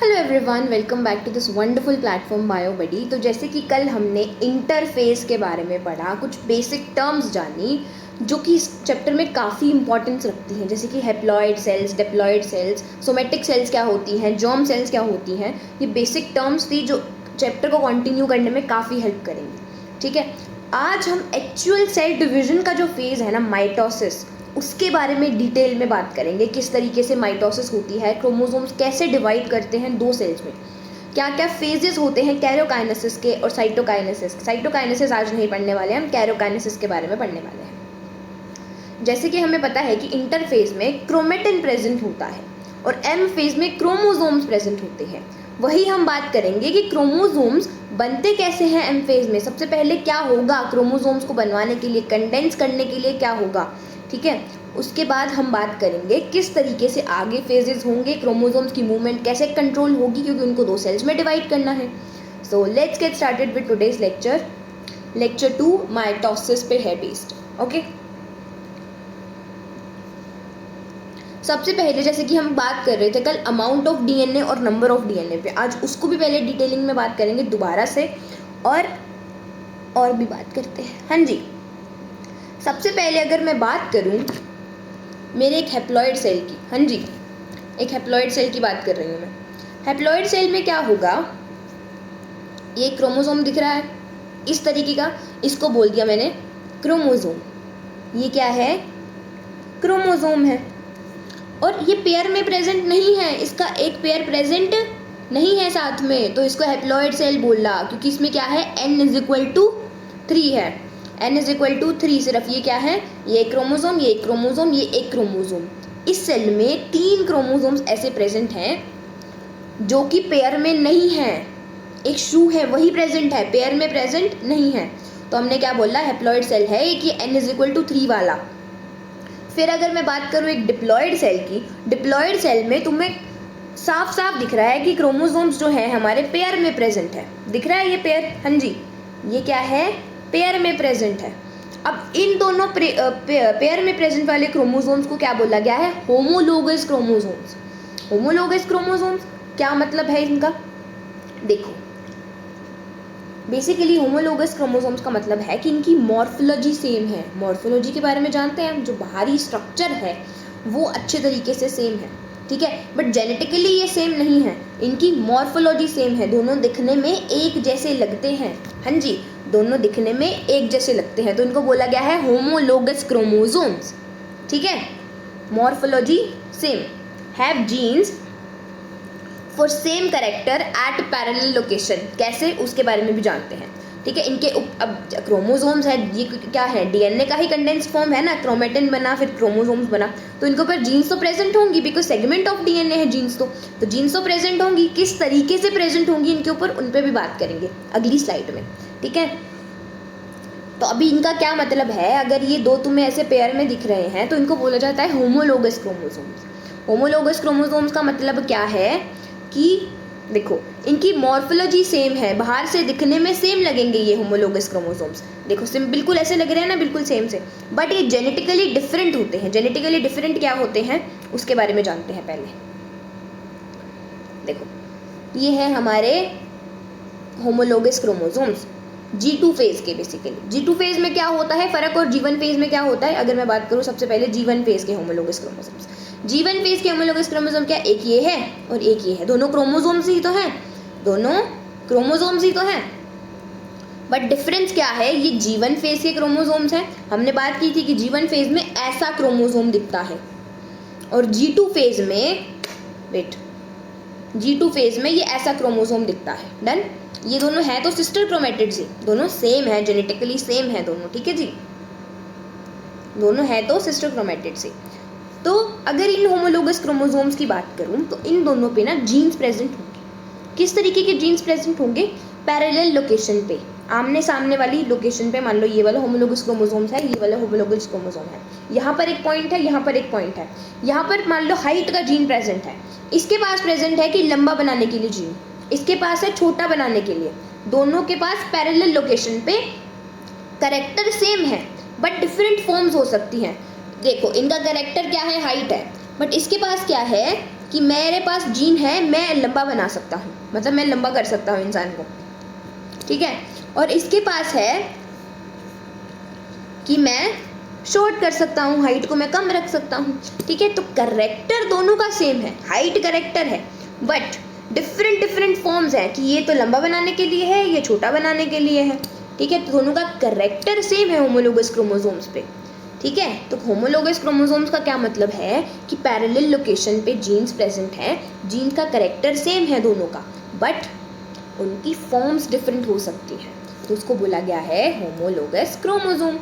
Hello everyone, welcome back to this wonderful platform Biobuddy. तो जैसे कि कल हमने इंटरफेस के बारे में पढ़ा, कुछ बेसिक टर्म्स जानी जो कि इस चैप्टर में काफ़ी इंपॉर्टेंस रखती हैं, जैसे कि haploid cells, diploid sales, somatic cells क्या होती हैं, जर्म सेल्स क्या होती हैं। ये बेसिक टर्म्स थी जो चैप्टर को कंटिन्यू करने में काफ़ी हेल्प करेंगी। ठीक है, आज हम एक्चुअल सेल डिवीजन का जो फेज़ है ना, माइटोसिस, उसके बारे में डिटेल में बात करेंगे। किस तरीके से माइटोसिस होती है, क्रोमोसोम्स कैसे डिवाइड करते हैं दो सेल्स में, क्या क्या फेजेस होते हैं कैरियोकाइनेसिस के और साइटोकाइनेसिस। साइटोकाइनेसिस आज नहीं पढ़ने वाले, हम कैरियोकाइनेसिस के बारे में पढ़ने वाले हैं। जैसे कि हमें पता है कि इंटर फेज में क्रोमेटिन प्रेजेंट होता है और एम फेज में क्रोमोसोम्स प्रेजेंट होते हैं। वही हम बात करेंगे कि क्रोमोसोम्स बनते कैसे हैं एम फेज में। सबसे पहले क्या होगा क्रोमोसोम्स को बनवाने के लिए, कंडेंस करने के लिए क्या होगा, ठीक है। उसके बाद हम बात करेंगे किस तरीके से आगे फेजेस होंगे, क्रोमोसोम्स की मूवमेंट कैसे कंट्रोल होगी, क्योंकि उनको दो सेल्स में डिवाइड करना है। So let's get started with today's lecture. Lecture 2 mitosis पे है बेस्ड। ओके, सबसे पहले जैसे कि हम बात कर रहे थे कल अमाउंट ऑफ डीएनए और नंबर ऑफ डीएनए पे, आज उसको भी पहले डिटेलिंग में बात करेंगे दोबारा से और भी बात करते हैं। हाँ जी, सबसे पहले अगर मैं बात करूं मेरे एक हैप्लॉइड सेल की, हाँ जी, एक हैप्लॉइड सेल की बात कर रही हूँ मैं। हैप्लॉइड सेल में क्या होगा, ये क्रोमोसोम दिख रहा है इस तरीके का, इसको बोल दिया मैंने क्रोमोसोम। ये क्या है, क्रोमोसोम है और ये पेयर में प्रेजेंट नहीं है, इसका एक पेयर प्रेजेंट नहीं है साथ में, तो इसको हैप्लॉइड सेल बोला, क्योंकि इसमें क्या है n=3 है। n=3, सिर्फ ये क्या है, ये एक क्रोमोसोम, ये एक क्रोमोसोम, ये एक क्रोमोसोम। इस सेल में 3 क्रोमोसोम्स ऐसे प्रेजेंट हैं जो कि पेयर में नहीं है। एक शू है वही प्रेजेंट है, पेयर में प्रेजेंट नहीं है, तो हमने क्या बोला, हैप्लॉइड सेल है एक, ये n=3 वाला। फिर अगर मैं बात करूँ एक डिप्लॉइड सेल की, डिप्लॉइड सेल में तुम्हें साफ साफ दिख रहा है कि क्रोमोसोम्स जो है हमारे पेयर में प्रेजेंट है। दिख रहा है ये पेयर, हाँ जी, ये क्या है, पेयर में प्रेजेंट है। अब इन दोनों पेयर में प्रेजेंट वाले क्रोमोसोम्स को क्या बोला गया है, होमोलोगस क्रोमोसोम्स। होमोलोगस क्रोमोसोम्स क्या मतलब है इनका, देखो बेसिकली होमोलोगस क्रोमोसोम्स का मतलब है कि इनकी मॉर्फोलॉजी सेम है। मॉर्फोलॉजी के बारे में जानते हैं हम, जो बाहरी स्ट्रक्चर है वो अच्छे तरीके से सेम है, ठीक है, बट जेनेटिकली ये सेम नहीं है, इनकी मॉर्फोलॉजी सेम है, दोनों दिखने में एक जैसे लगते हैं। हाँ जी, दोनों दिखने में एक जैसे लगते हैं, तो इनको बोला गया है होमोलोगस क्रोमोसोम्स। ठीक है, morphology same, have genes for same character at parallel location. कैसे, उसके बारे में भी जानते हैं। ठीक है, इनके अब क्रोमोसोम्स है, ये क्या है, डीएनए का ही कंडेंस्ड फॉर्म है ना, क्रोमेटिन बना फिर क्रोमोसोम्स बना, तो इनके ऊपर जीन्स तो प्रेजेंट होंगी, बिकॉज सेगमेंट ऑफ डीएनए है जीन्स, तो जीन्स तो प्रेजेंट होंगी। किस तरीके से प्रेजेंट होंगी इनके ऊपर, उन पर भी बात करेंगे अगली स्लाइड में। ठीक है, तो अभी इनका क्या मतलब है, अगर ये दो तुम्हें ऐसे पेयर में दिख रहे हैं तो इनको बोला जाता है होमोलोगस क्रोमोसोम्स। होमोलोगस क्रोमोसोम्स का मतलब क्या है कि देखो इनकी मॉर्फोलॉजी सेम है, बाहर से दिखने में सेम लगेंगे ये होमोलोगस क्रोमोसोम्स, देखो सिम बिल्कुल ऐसे लग रहे हैं ना, बिल्कुल सेम से, बट ये जेनेटिकली डिफरेंट होते हैं। जेनेटिकली डिफरेंट क्या होते हैं उसके बारे में जानते हैं पहले। देखो ये है हमारे होमोलोगस क्रोमोसोम्स G2 फेज के। बेसिकली G2 फेज में क्या होता है फर्क और G1 फेज में क्या होता है, अगर मैं बात करूँ सबसे पहले G1 फेज के होमोलोगस क्रोमोसोम्स। G1 फेज के होमोलोगस क्रोमोसोम क्या, एक ये है और एक ये है, दोनों क्रोमोसोम्स ही तो हैं, दोनों क्रोमोसोम्स ही तो हैं, बट डिफरेंस क्या है, ये G1 फेज के क्रोमोसोम्स हैं। हमने बात की थी कि G1 फेज में ऐसा क्रोमोसोम दिखता है और G2 फेज में G2 फेज में ये ऐसा क्रोमोसोम दिखता है। डन, ये दोनों है तो सिस्टर क्रोमेटिड्स ही, दोनों सेम है, जेनेटिकली सेम है दोनों। ठीक है जी, दोनों है तो सिस्टर क्रोमेटिड्स ही। तो अगर इन होमोलोगस क्रोमोसोम्स की बात करूं तो इन दोनों पे ना जीन्स प्रेजेंट होंगे। किस तरीके के जीन्स प्रेजेंट होंगे, पैरेलल लोकेशन पे, आमने सामने वाली लोकेशन पे। मान लो ये वाला होमोलोगस क्रोमोसोम्स है, ये वाला होमोलोगस क्रोमोसोम है, यहाँ पर एक पॉइंट है, यहाँ पर एक पॉइंट है, यहाँ पर मान लो हाइट का जीन प्रेजेंट है, इसके पास प्रेजेंट है कि लंबा बनाने के लिए जीन, इसके पास है छोटा बनाने के लिए, दोनों के पास पैरेलल लोकेशन पे कैरेक्टर सेम है बट डिफरेंट फॉर्म्स हो सकती हैं। देखो इनका कैरेक्टर क्या है, हाइट है, बट इसके पास क्या है, कि मेरे पास जीन है, मैं लंबा बना सकता हूँ, मतलब मैं लंबा कर सकता हूँ इंसान को, ठीक है। और इसके पास है कि मैं शॉर्ट कर सकता हूँ, हाइट को मैं कम रख सकता हूँ, ठीक है। तो करेक्टर दोनों का सेम है, हाइट करेक्टर है, बट डिफरेंट डिफरेंट फॉर्म्स है कि ये तो लंबा बनाने के लिए है, ये छोटा बनाने के लिए है, ठीक है। तो दोनों का करेक्टर सेम है होमोलोगस क्रोमोसोम्स पे, ठीक है। तो होमोलोगस क्रोमोसोम्स का क्या मतलब है कि पैरेलल लोकेशन पे जीन्स प्रेजेंट है, जीन का करेक्टर सेम है दोनों का, बट उनकी फॉर्म्स डिफरेंट हो सकती हैं, तो उसको बोला गया है होमोलोगस क्रोमोसोम।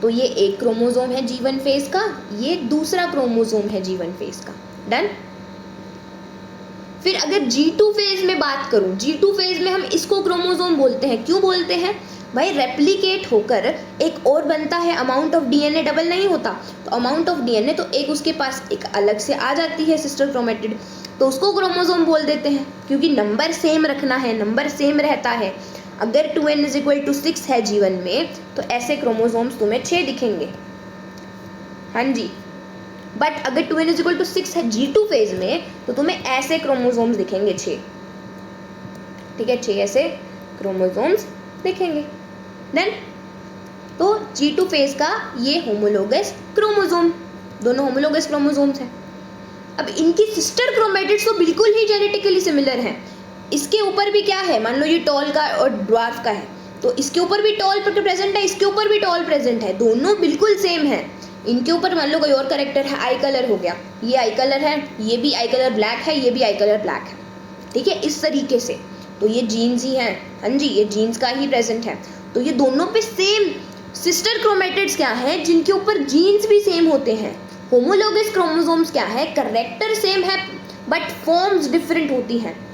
तो ये एक क्रोमोसोम है G1 फेज का, ये दूसरा क्रोमोसोम है G1 फेज का, डन। फिर अगर G2 फेज में बात करूं, G2 फेज में हम इसको क्रोमोसोम बोलते हैं, क्यों बोलते हैं भाई, रेप्लिकेट होकर एक और बनता है, अमाउंट ऑफ डीएनए डबल नहीं होता, तो अमाउंट ऑफ डीएनए तो एक उसके पास एक अलग से आ जाती है सिस्टर क्रोमेटिड, तो उसको क्रोमोसोम बोल देते हैं, क्योंकि नंबर सेम रखना है, नंबर सेम रहता है। अगर 2n = 6 है G1 में, तो ऐसे क्रोमोसोम्स तुम्हें 6 दिखेंगे, हाँ जी। बट अगर 2n = 6 है G2 फेज में, तो तुम्हें ऐसे क्रोमोसोम्स दिखेंगे 6, ठीक है, 6 ऐसे क्रोमोसोम्स दिखेंगे, देन। तो G2 फेज का ये होमोलोगस क्रोमोसोम, दोनों होमोलोगस क्रोमोसोम्स हैं। अब इनकी सिस्टर क्रोमेटिड्स तो बिल्कुल ही जेनेटिकली सिमिलर हैं। इसके ऊपर भी क्या है, मान लो ये टॉल का और ड्वार्फ का है, तो इसके ऊपर भी टॉल प्रेजेंट है, इसके ऊपर भी टॉल प्रेजेंट है, दोनों बिल्कुल सेम है। इनके ऊपर मान लो कोई और करेक्टर है, आई कलर हो गया, ये आई कलर है, ये भी आई कलर ब्लैक है, ये भी आई कलर ब्लैक है, ठीक है, इस तरीके से। तो ये जीन्स ही हैं, हाँ जी, ये जीन्स का ही प्रेजेंट है। तो ये दोनों पे सेम सिस्टर क्रोमेटिड्स क्या है, जिनके ऊपर जीन्स भी सेम होते हैं। होमोलोगस क्रोमोसोम्स क्या है, करेक्टर सेम है बट फॉर्म्स डिफरेंट होती हैं।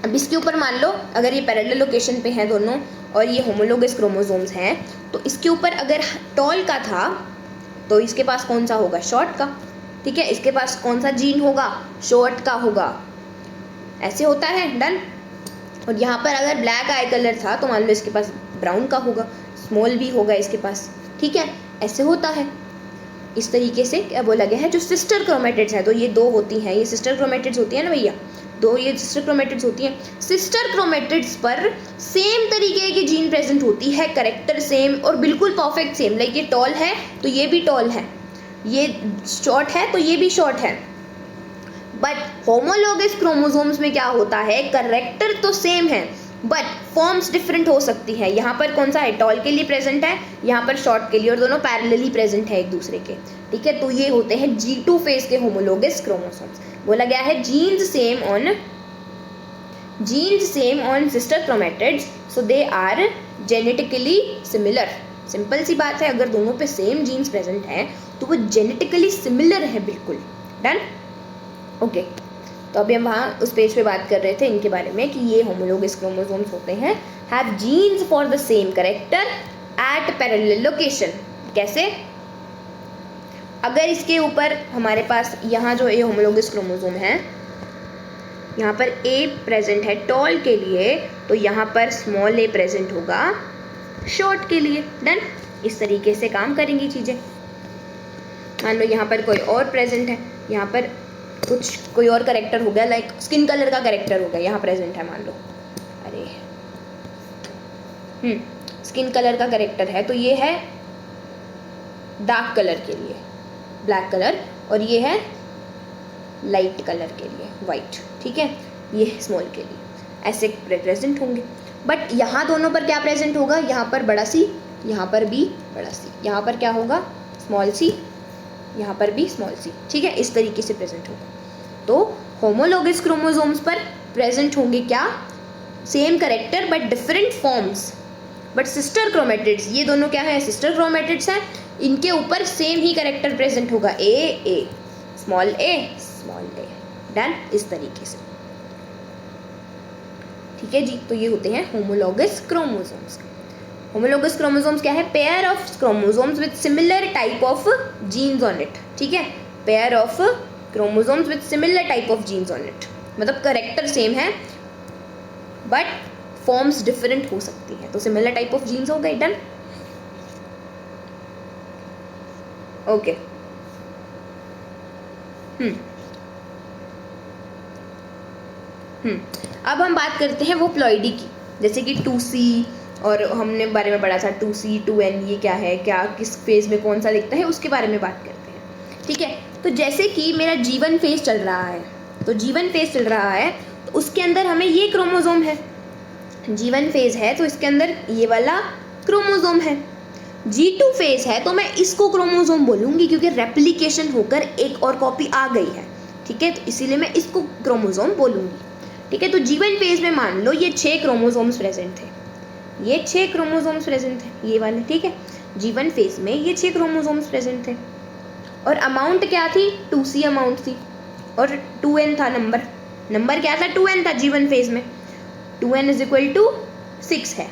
अब इसके ऊपर मान लो अगर ये पैरेलल लोकेशन पे हैं दोनों और ये होमोलोगस क्रोमोसोम्स हैं, तो इसके ऊपर अगर टॉल का था तो इसके पास कौन सा होगा, शॉर्ट का, ठीक है। इसके पास कौन सा जीन होगा, शॉर्ट का होगा, ऐसे होता है, डन। और यहाँ पर अगर ब्लैक आई कलर था तो मान लो इसके पास ब्राउन का होगा, स्मॉल भी होगा इसके पास, ठीक है, ऐसे होता है। इस तरीके से क्या बोला गया है, जो सिस्टर क्रोमेटिड्स है, तो ये दो होती हैं, ये सिस्टर क्रोमेटिड्स होती है ना भैया, दो ये सिस्टर क्रोमेटिड्स होती हैं। सिस्टर क्रोमेटिड्स पर सेम तरीके की जीन प्रेजेंट होती है, करेक्टर सेम और बिल्कुल परफेक्ट सेम, लाइक ये टॉल है तो ये भी टॉल है, ये शॉर्ट है तो ये भी शॉर्ट है। बट होमोलोगस क्रोमोसोम्स में क्या होता है, करेक्टर तो सेम है बट फॉर्म्स डिफरेंट हो सकती है। यहाँ पर कौन सा है, टॉल के लिए प्रेजेंट है, यहाँ पर शॉर्ट के लिए, और दोनों पैरेलली प्रेजेंट है एक दूसरे के, ठीक है। तो ये होते हैं G2 फेज के होमोलोगस क्रोमोसोम्स। बोला गया है genes same on sister chromatids, so they are genetically similar. Simple सी बात है, अगर दोनों पे सेम जीन्स प्रेजेंट है तो वो जेनेटिकली सिमिलर है, बिल्कुल, डन, ओके। तो अभी हम वहाँ उस पेज पे बात कर रहे थे इनके बारे में कि ये होमोलोगस क्रोमोसोम्स होते हैं, have genes for the same character at parallel location. कैसे, अगर इसके ऊपर हमारे पास यहाँ जो ये होमोलोगस क्रोमोसोम है, यहाँ पर A प्रेजेंट है टॉल के लिए, तो यहाँ पर स्मॉल a प्रेजेंट होगा शॉर्ट के लिए, डन। इस तरीके से काम करेंगी चीज़ें। मान लो यहाँ पर कोई और प्रेजेंट है, यहाँ पर कुछ कोई और करेक्टर हो गया, लाइक स्किन कलर का करेक्टर हो गया, यहाँ प्रेजेंट है, मान लो, अरे स्किन कलर का करेक्टर है, तो ये है डार्क कलर के लिए ब्लैक कलर, और ये है लाइट कलर के लिए वाइट, ठीक है, ये स्मॉल के लिए, ऐसे प्रेजेंट होंगे। बट यहाँ दोनों पर क्या प्रेजेंट होगा, यहाँ पर बड़ा सी, यहाँ पर भी बड़ा सी, यहाँ पर क्या होगा, स्मॉल सी, यहाँ पर भी स्मॉल सी, ठीक है, इस तरीके से प्रेजेंट होगा। तो होमोलोगस क्रोमोसोम्स पर प्रेजेंट होंगे क्या, same character but different forms. But sister chromatids, ये दोनों क्या है, सिस्टर क्रोमेटिड्स हैं, इनके ऊपर सेम ही करेक्टर प्रेजेंट होगा, ए स्मॉल ए, डन, इस तरीके से, ठीक है जी। तो ये होते हैं होमोलोगस क्रोमोसोम्स। होमोलोगस क्रोमोसोम्स क्या है, pair of chromosomes with similar type of genes on it, ठीक है, pair of chromosomes with similar type of genes on it, मतलब करेक्टर सेम है बट फॉर्म्स डिफरेंट हो सकती है, तो सिमिलर टाइप ऑफ जीन्स हो गए, डन, ओके। अब हम बात करते हैं वो प्लॉइडी की, जैसे कि 2C, और हमने बारे में पढ़ा था 2C 2N ये क्या है, क्या किस फेज़ में कौन सा दिखता है, उसके बारे में बात करते हैं। ठीक है, तो जैसे कि मेरा G1 फेज़ चल रहा है, तो G1 फेज़ चल रहा है तो उसके अंदर हमें ये क्रोमोज़ोम है। G1 फेज़ है तो इसके अंदर ये वाला क्रोमोज़ोम है। G2 फेज़ है तो मैं इसको क्रोमोज़ोम बोलूँगी क्योंकि रेप्लिकेशन होकर एक और कॉपी आ गई है। ठीक है, तो इसीलिए मैं इसको क्रोमोज़ोम बोलूँगी। ठीक है, तो G1 फेज़ में मान लो ये 6 क्रोमोज़ोम्स प्रेजेंट थे, ये 6 क्रोमोज़ोम्स प्रेजेंट थे, ये वाले। ठीक है, G1 फेज़ में ये 6 क्रोमोज़ोम्स प्रेजेंट थे और अमाउंट क्या थी, 2C अमाउंट थी और 2N था नंबर क्या था, 2N था G1 फेज़ में। 2N = 6 है।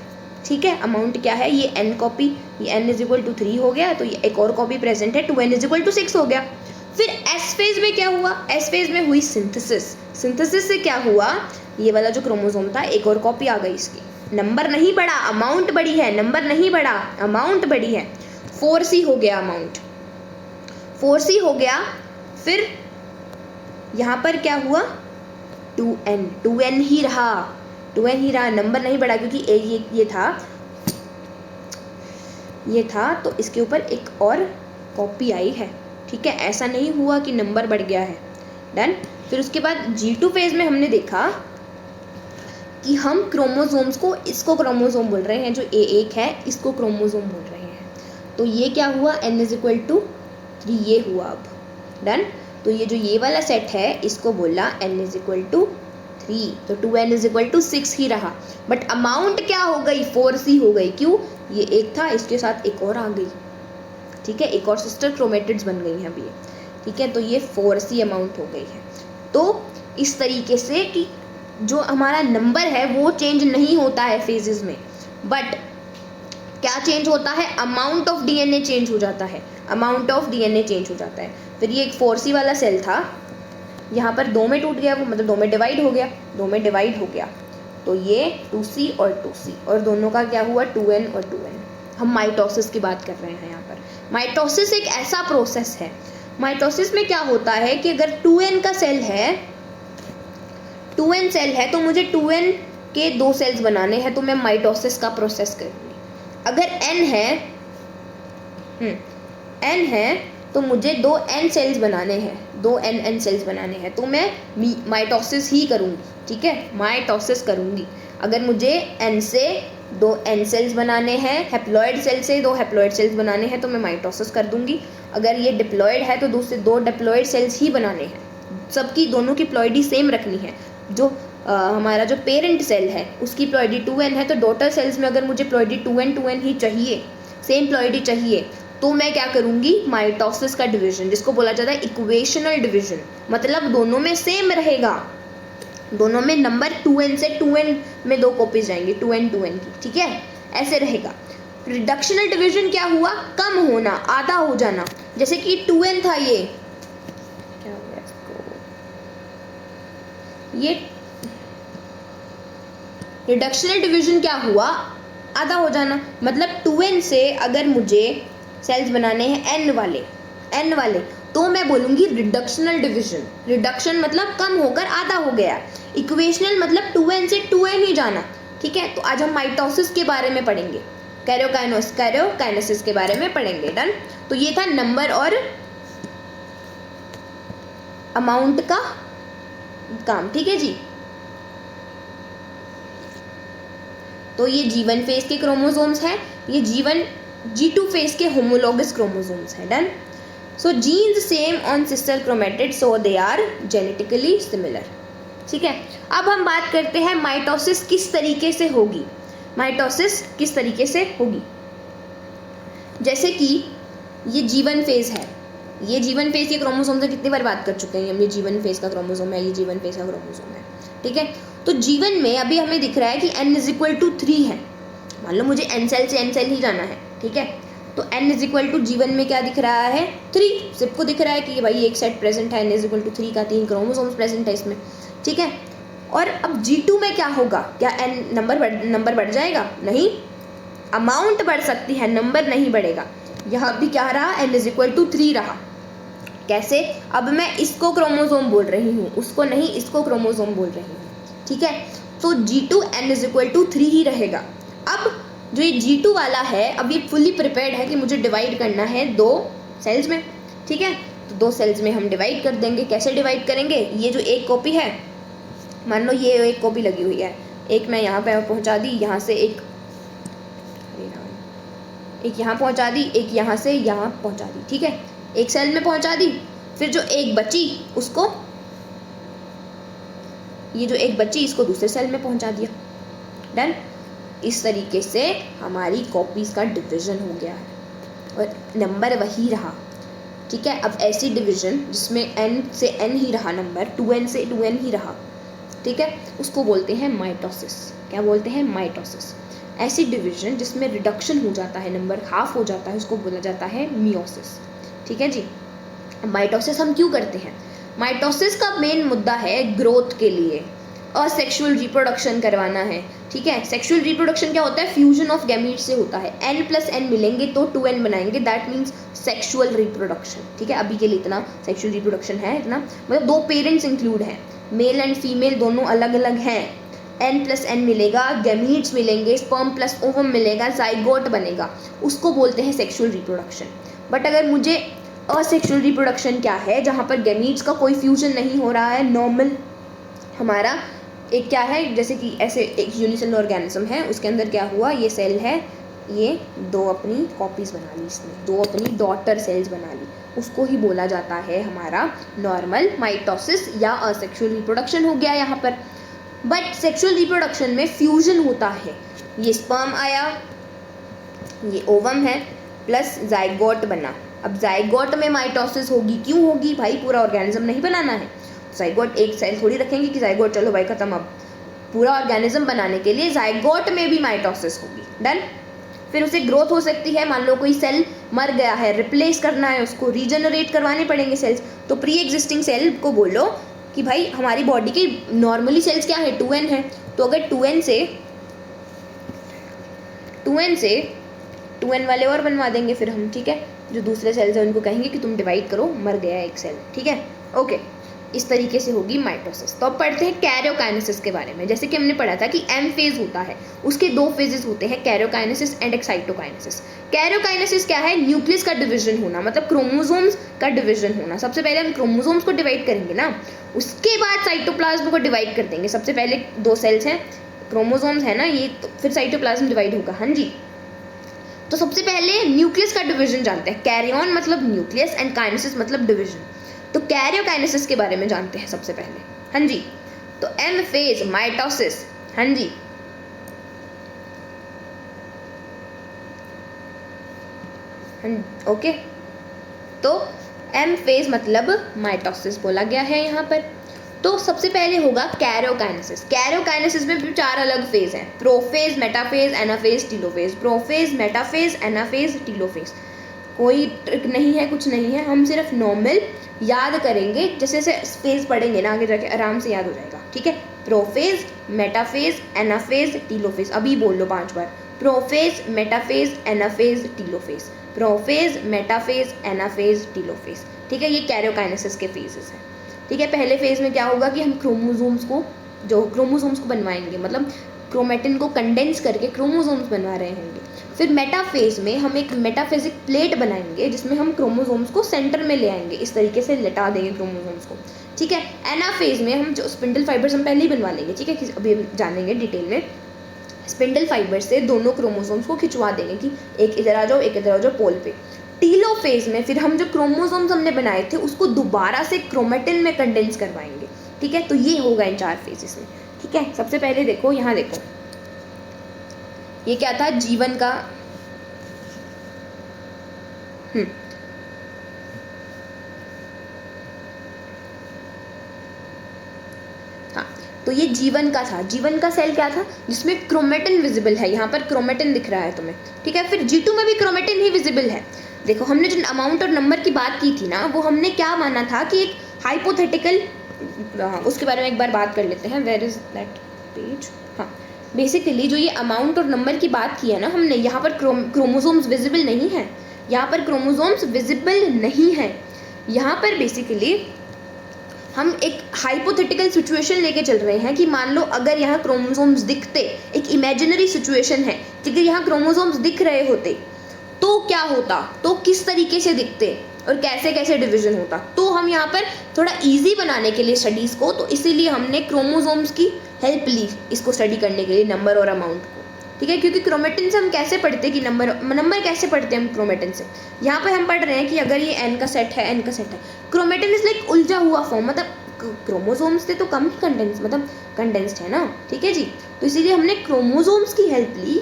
ठीक है, अमाउंट क्या है, ये N कॉपी, ये N = 3 हो गया, तो ये एक और कॉपी प्रेजेंट है, 2N = 6 हो गया। फिर S फेज़ में क्या हुआ, S फेज़ में हुई सिंथेसिस से क्या हुआ, ये वाला जो क्रोमोज़ोम था एक और कॉपी आ गई इसकी। नंबर नहीं बढ़ा, अमाउंट बढ़ी है, नंबर नहीं बढ़ा, अमाउंट बढ़ी है। 4C हो गया अमाउंट, 4C हो गया। फिर यहाँ पर क्या हुआ, 2N ही रहा, 2N ही रहा, नंबर नहीं बढ़ा क्योंकि ये था तो इसके ऊपर एक और कॉपी आई है। ठीक है, ऐसा नहीं हुआ कि नंबर बढ़ गया है। डन। फिर उसके बाद G2 फेज़ में हमने देखा कि हम क्रोमोज़ोम्स को, इसको क्रोमोज़ोम बोल रहे हैं, जो A1 है इसको क्रोमोज़ोम बोल रहे हैं, तो ये क्या हुआ, N = 3 ये हुआ अब। डन। तो ये जो ये वाला सेट है इसको बोला N = 3, तो 2N = 6 ही रहा, बट अमाउंट क्या हो गई, 4C हो गई। क्यों, ये एक था, इसके साथ एक और आ गई। ठीक है, एक और सिस्टर क्रोमेटिड्स बन गई हैं अभी। ठीक है, तो ये 4C अमाउंट हो गई है। तो इस तरीके से कि जो हमारा नंबर है वो चेंज नहीं होता है फेजेस में, बट क्या चेंज होता है, अमाउंट ऑफ DNA चेंज हो जाता है, अमाउंट ऑफ DNA चेंज हो जाता है। फिर ये एक 4C वाला सेल था, यहाँ पर 2 में टूट गया, वो मतलब 2 में डिवाइड हो गया, 2 में डिवाइड हो गया, तो ये 2C और 2C और दोनों का क्या हुआ, 2N और 2N। हम माइटोसिस की बात कर रहे हैं यहाँ पर। माइटोसिस एक ऐसा प्रोसेस है, माइटोसिस में क्या होता है कि अगर 2N का सेल है, 2N सेल है तो मुझे 2N के 2 सेल्स बनाने हैं, तो मैं माइटोसिस का प्रोसेस करूँगी। अगर N है तो मुझे 2N सेल्स बनाने हैं, 2N सेल्स बनाने हैं, तो मैं माइटोसिस ही करूँगी। ठीक है, माइटोसिस करूँगी। अगर मुझे N से 2N सेल्स बनाने हैं, हैप्लॉइड सेल से 2 हैप्लॉइड सेल्स बनाने हैं, तो मैं माइटोसिस कर दूँगी। अगर ये डिप्लॉइड है तो दूसरे 2 डिप्लॉइड सेल्स ही बनाने हैं, सबकी दोनों की प्लॉइडी सेम रखनी है। जो हमारा जो पेरेंट सेल है उसकी प्लॉइडी 2N है, तो डॉटर सेल्स में अगर मुझे प्लॉइडी 2N ही चाहिए, सेम प्लॉइडी चाहिए, तो मैं क्या करूँगी, माइटोसिस का डिवीजन, जिसको बोला जाता है इक्वेशनल डिवीजन, मतलब दोनों में सेम रहेगा, दोनों में नंबर 2N से 2N में 2 कॉपीज जाएंगी, 2N की। ठीक है, ऐसे रहेगा। रिडक्शनल डिवीजन क्या हुआ, कम होना, आधा हो जाना। जैसे कि 2N था, ये क्या हो गया इसको, ये रिडक्शनल डिवीजन क्या हुआ, आधा हो जाना। मतलब 2N से अगर मुझे सेल्स बनाने हैं N वाले, तो मैं बोलूँगी रिडक्शनल डिवीजन। रिडक्शन मतलब कम होकर आधा हो गया, इक्वेशनल मतलब 2N से 2N ही जाना। ठीक है, तो आज हम माइटोसिस के बारे में पढ़ेंगे, कैरियोकाइनेसिस के बारे में पढ़ेंगे। डन। तो ये था नंबर और अमाउंट का काम। ठीक है जी, तो ये G1 फेज के क्रोमोसोम्स हैं, ये G2 फेज के होमोलॉगस क्रोमोसोम्स हैं। Done. So genes same on sister chromatid, so they are genetically similar. ठीक है, अब हम बात करते हैं माइटोसिस किस तरीके से होगी। माइटोसिस किस तरीके से होगी, जैसे कि ये G1 फेज है, ये G1 फेज के क्रोमोसोम से कितनी बार बात कर चुके हैं हम, ये G1 फेज का क्रोमोसोम है, ये G1 फेज का क्रोमोसोम है। ठीक है, तो G1 में अभी हमें दिख रहा है कि N = 3 है। मान लो मुझे N सेल से N सेल ही जाना है। ठीक है, तो N = G1 में क्या दिख रहा है, 3। सबको दिख रहा है कि भाई एक सेट प्रेजेंट है, N = 3 का 3 क्रोमोसोम्स प्रेजेंट है इसमें। ठीक है, और अब G2 में क्या होगा, क्या नंबर बढ़ जाएगा, नहीं, अमाउंट बढ़ सकती है, नंबर नहीं बढ़ेगा। यहाँ भी क्या रहा, N = 3 रहा। कैसे, अब मैं इसको क्रोमोसोम बोल रही हूँ, उसको नहीं, इसको क्रोमोसोम बोल रही हूँ। ठीक है। तो G2 n is equal to 3 ही रहेगा। अब जो ये G2 वाला है, अब ये फुली प्रिपेयर्ड है कि मुझे डिवाइड करना है 2 सेल्स में, ठीक है। तो 2 सेल्स में हम डिवाइड कर देंगे। कैसे डिवाइड करेंगे? ये जो एक कॉपी है, मान लो ये एक कॉपी लगी हुई है, एक मैं यहाँ पे पहुँचा दी, यहाँ से एक यहाँ पहुँचा दी, एक यहाँ से यहाँ पहुँचा दी, ठीक है। एक सेल में पहुँचा दी, फिर जो एक बची उसको, ये जो एक बची इसको दूसरे सेल में पहुँचा दिया। डन। इस तरीके से हमारी कॉपीज़ का डिवीज़न हो गया है और नंबर वही रहा, ठीक है। अब ऐसी डिवीज़न जिसमें n से n ही रहा नंबर, 2n से 2n ही रहा, ठीक है, उसको बोलते हैं माइटोसिस। क्या बोलते हैं? माइटोसिस। ऐसी डिवीज़न जिसमें रिडक्शन हो जाता है, नंबर हाफ हो जाता है, उसको बोला जाता है मियोसिस, ठीक है जी। माइटोसिस हम क्यों करते हैं? माइटोसिस का मेन मुद्दा है ग्रोथ के लिए और सेक्सुअल रिप्रोडक्शन करवाना है, ठीक है। सेक्सुअल रिप्रोडक्शन क्या होता है? फ्यूजन ऑफ गैमीट से होता है। n+n मिलेंगे तो 2n बनाएंगे, दैट मीन्स सेक्सुअल रिप्रोडक्शन, ठीक है। अभी के लिए इतना सेक्सुअल रिप्रोडक्शन है, इतना मतलब 2 पेरेंट्स इंक्लूड हैं, मेल एंड फीमेल दोनों अलग अलग हैं। n+n मिलेगा, गैमीट्स मिलेंगे, स्पर्म प्लस ओवम मिलेगा, जाइगोट बनेगा, उसको बोलते हैं सेक्सुअल रिप्रोडक्शन। बट अगर मुझे असेक्सुअल रिप्रोडक्शन क्या है, जहाँ पर गैमीट्स का कोई फ्यूजन नहीं हो रहा है, नॉर्मल हमारा एक क्या है, जैसे कि ऐसे एक यूनिसेलुलर ऑर्गेनिज्म है, उसके अंदर क्या हुआ, ये सेल है, ये 2 अपनी कॉपीज़ बना ली, इसने 2 अपनी डॉटर सेल्स बना ली, उसको ही बोला जाता है हमारा नॉर्मल माइटोसिस या असेक्सुअल रिप्रोडक्शन हो गया यहाँ पर। बट सेक्सुअल रिप्रोडक्शन में फ्यूजन होता है, ये स्पर्म आया, ये ओवम है, प्लस जाइगोट बना। अब जाइगोट में माइटोसिस होगी, क्यों होगी भाई? पूरा ऑर्गेनिज्म नहीं बनाना है, जाइगोट एक सेल थोड़ी रखेंगे कि जाइगोट चलो भाई खत्म। अब पूरा ऑर्गेनिज्म बनाने के लिए जाइगोट में भी माइटोसिस होगी। डन। फिर उसे ग्रोथ हो सकती है, मान लो कोई सेल मर गया है, रिप्लेस करना है उसको, रीजनरेट करवाने पड़ेंगे सेल्स, तो प्री एग्जिस्टिंग सेल को बोलो कि भाई हमारी बॉडी की नॉर्मली सेल्स क्या है, 2n है, तो अगर 2n से 2n वाले और बनवा देंगे फिर हम, ठीक है। जो दूसरे सेल्स हैं उनको कहेंगे कि तुम डिवाइड करो, मर गया एक सेल, ठीक है, ओके। इस तरीके से होगी माइटोसिस। तो अब पढ़ते हैं कैरियोकाइनेसिस के बारे में। जैसे कि हमने पढ़ा था कि एम फेज होता है, उसके 2 फेजेस होते हैं, कैरियोकाइनेसिस एंड एक्साइटोकाइनेसिस। कैरियोकाइनेसिस क्या है? न्यूक्लियस का डिवीजन होना, मतलब क्रोमोसोम्स का डिवीजन होना। सबसे पहले हम क्रोमोसोम्स को डिवाइड करेंगे ना, उसके बाद साइटोप्लाज्म को डिवाइड कर देंगे। सबसे पहले 2 सेल्स हैं, क्रोमोसोम्स है ना ये, तो फिर साइटोप्लाज्म डिवाइड होगा। हाँ जी। तो सबसे पहले न्यूक्लियस का डिवीजन जानते हैं। कैरियन मतलब न्यूक्लियस एंड काइनेसिस मतलब डिवीजन। तो कैरियोकाइनेसिस के बारे में जानते हैं सबसे पहले। हाँ जी। तो एम फेज माइटोसिस, हाँ जी, ओके। तो एम फेज मतलब माइटोसिस बोला गया है यहाँ पर। तो सबसे पहले होगा कैरियोकाइनेसिस। कैरियोकाइनेसिस में भी 4 अलग फेज हैं, prophase, metaphase, anaphase, telophase. Prophase, metaphase, anaphase, telophase. कोई ट्रिक नहीं है, कुछ नहीं है, हम सिर्फ नॉर्मल याद करेंगे, जैसे जैसे फेज पढ़ेंगे ना आगे जाके आराम से याद हो जाएगा, ठीक है। Prophase, metaphase, anaphase, telophase. अभी बोल लो 5 बार, prophase, metaphase, anaphase, telophase. Prophase, metaphase, anaphase, telophase, ठीक है। ये कैरियोकाइनेसिस के फेजेस हैं, ठीक है। पहले फेज में क्या होगा कि हम क्रोमोसोम्स को बनवाएंगे, मतलब क्रोमेटिन को कंडेंस करके क्रोमोसोम्स बनवा रहे होंगे। फिर मेटाफेज में हम एक मेटाफेजिक प्लेट बनाएंगे जिसमें हम क्रोमोसोम्स को सेंटर में ले आएंगे, इस तरीके से लटा देंगे क्रोमोसोम्स को, ठीक है। एनाफेज में हम जो स्पिंडल फाइबर्स हम पहले ही बनवा लेंगे, ठीक है, अभी हम जानेंगे डिटेल में। स्पिंडल फाइबर से दोनों क्रोमोसोम्स को खिंचवा देंगे कि एक इधर आ जाओ, एक इधर आ जाओ पोल पे। टीलोफेज में फिर हम जो क्रोमोसोम्स हमने बनाए थे उसको दोबारा से क्रोमेटिन में कंडेंस करवाएंगे, ठीक है। तो ये होगा इन 4 फेजेस में, ठीक है। सबसे पहले देखो, यहाँ देखो, ये क्या था? जीवन का हाँ, तो ये जीवन का था। जीवन का सेल क्या था? जिसमें क्रोमेटिन विजिबल है, यहाँ पर क्रोमेटिन दिख रहा है तुम्हें, ठीक है। फिर G2 में भी क्रोमेटिन ही विजिबल है। देखो, हमने जो अमाउंट और नंबर की बात की थी ना, वो हमने क्या माना था कि एक हाइपोथेटिकल, उसके बारे में एक बार बात कर लेते हैं। Where is that page? हाँ, बेसिकली जो ये अमाउंट और नंबर की बात की है ना हमने, यहाँ पर क्रोमोसोम्स विजिबल नहीं है, यहाँ पर क्रोमोसोम्स विजिबल नहीं है। यहाँ पर बेसिकली हम एक हाइपोथेटिकल सिचुएशन लेके चल रहे हैं कि मान लो अगर यहाँ क्रोमोसोम्स दिखते, एक इमेजिनरी सिचुएशन है कि अगर यहाँ क्रोमोसोम्स दिख रहे होते तो क्या होता, तो किस तरीके से दिखते और कैसे कैसे डिवीजन होता। तो हम यहाँ पर थोड़ा इजी बनाने के लिए स्टडीज़ को, तो इसीलिए हमने क्रोमोसोम्स की हेल्प ली इसको स्टडी करने के लिए, नंबर और अमाउंट को, ठीक है। क्योंकि क्रोमेटिन से हम कैसे पढ़ते कि नंबर कैसे पढ़ते हैं हम क्रोमेटिन से। यहाँ पर हम पढ़ रहे हैं कि अगर ये एन का सेट है, क्रोमेटिन इज लाइक उलझा हुआ फॉर्म, मतलब क्रोमोसोम्स से तो कम ही कंडेंस, मतलब कंडेंस्ड है ना, ठीक है जी। तो इसीलिए हमने क्रोमोसोम्स की हेल्प ली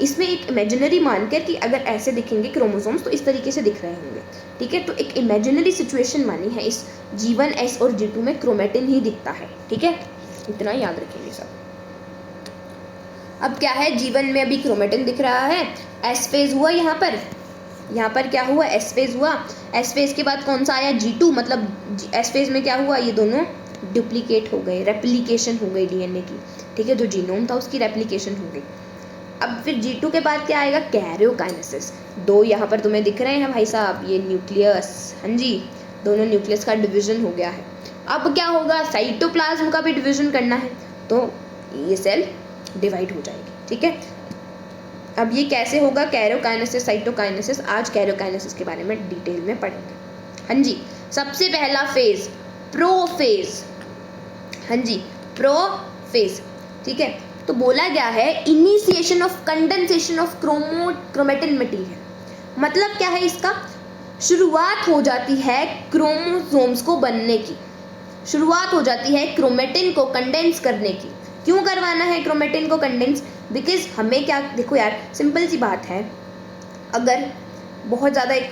इसमें एक इमेजिनरी मानकर कि अगर ऐसे दिखेंगे क्रोमोसोम्स तो इस तरीके से दिख रहे होंगे, ठीक है। तो एक इमेजिनरी सिचुएशन मानी है, इस G1, S और G2 में क्रोमेटिन ही दिखता है, ठीक है। इतना याद रखेंगे सब। अब क्या है, G1 में अभी क्रोमेटिन दिख रहा है, S फेज हुआ यहाँ पर क्या हुआ, S फेज हुआ। S फेज के बाद कौन सा आया, G2, मतलब S फेज में क्या हुआ, ये दोनों डुप्लीकेट हो गए, रेप्लिकेशन हो गई DNA की, ठीक है। जो जीनोम था उसकी रेप्लिकेशन हो गई। अब फिर G2 के बाद क्या आएगा, कैरियोकाइनेसिस। दो यहाँ पर तुम्हें दिख रहे हैं भाई साहब, ये न्यूक्लियस, हाँ जी, दोनों न्यूक्लियस का डिवीजन हो गया है। अब क्या होगा, साइटोप्लाज्म का भी डिवीजन करना है, तो ये सेल डिवाइड हो जाएगी, ठीक है। अब ये कैसे होगा, कैरियोकाइनेसिस, साइटोकाइनेसिस, आज कैरियोकाइनेसिस के बारे में डिटेल में पढ़ेंगे, हाँ जी। सबसे पहला फेज प्रोफेज, हाँ जी, प्रोफेज, ठीक है। तो बोला गया है initiation of condensation of chromatin material, मतलब क्या है इसका, शुरुआत हो जाती है क्रोमोसोम्स को बनने की, शुरुआत हो जाती है क्रोमेटिन को कंडेंस करने की। क्यों करवाना है क्रोमेटिन को कंडेंस, बिकॉज हमें क्या, देखो यार सिंपल सी बात है, अगर बहुत ज़्यादा एक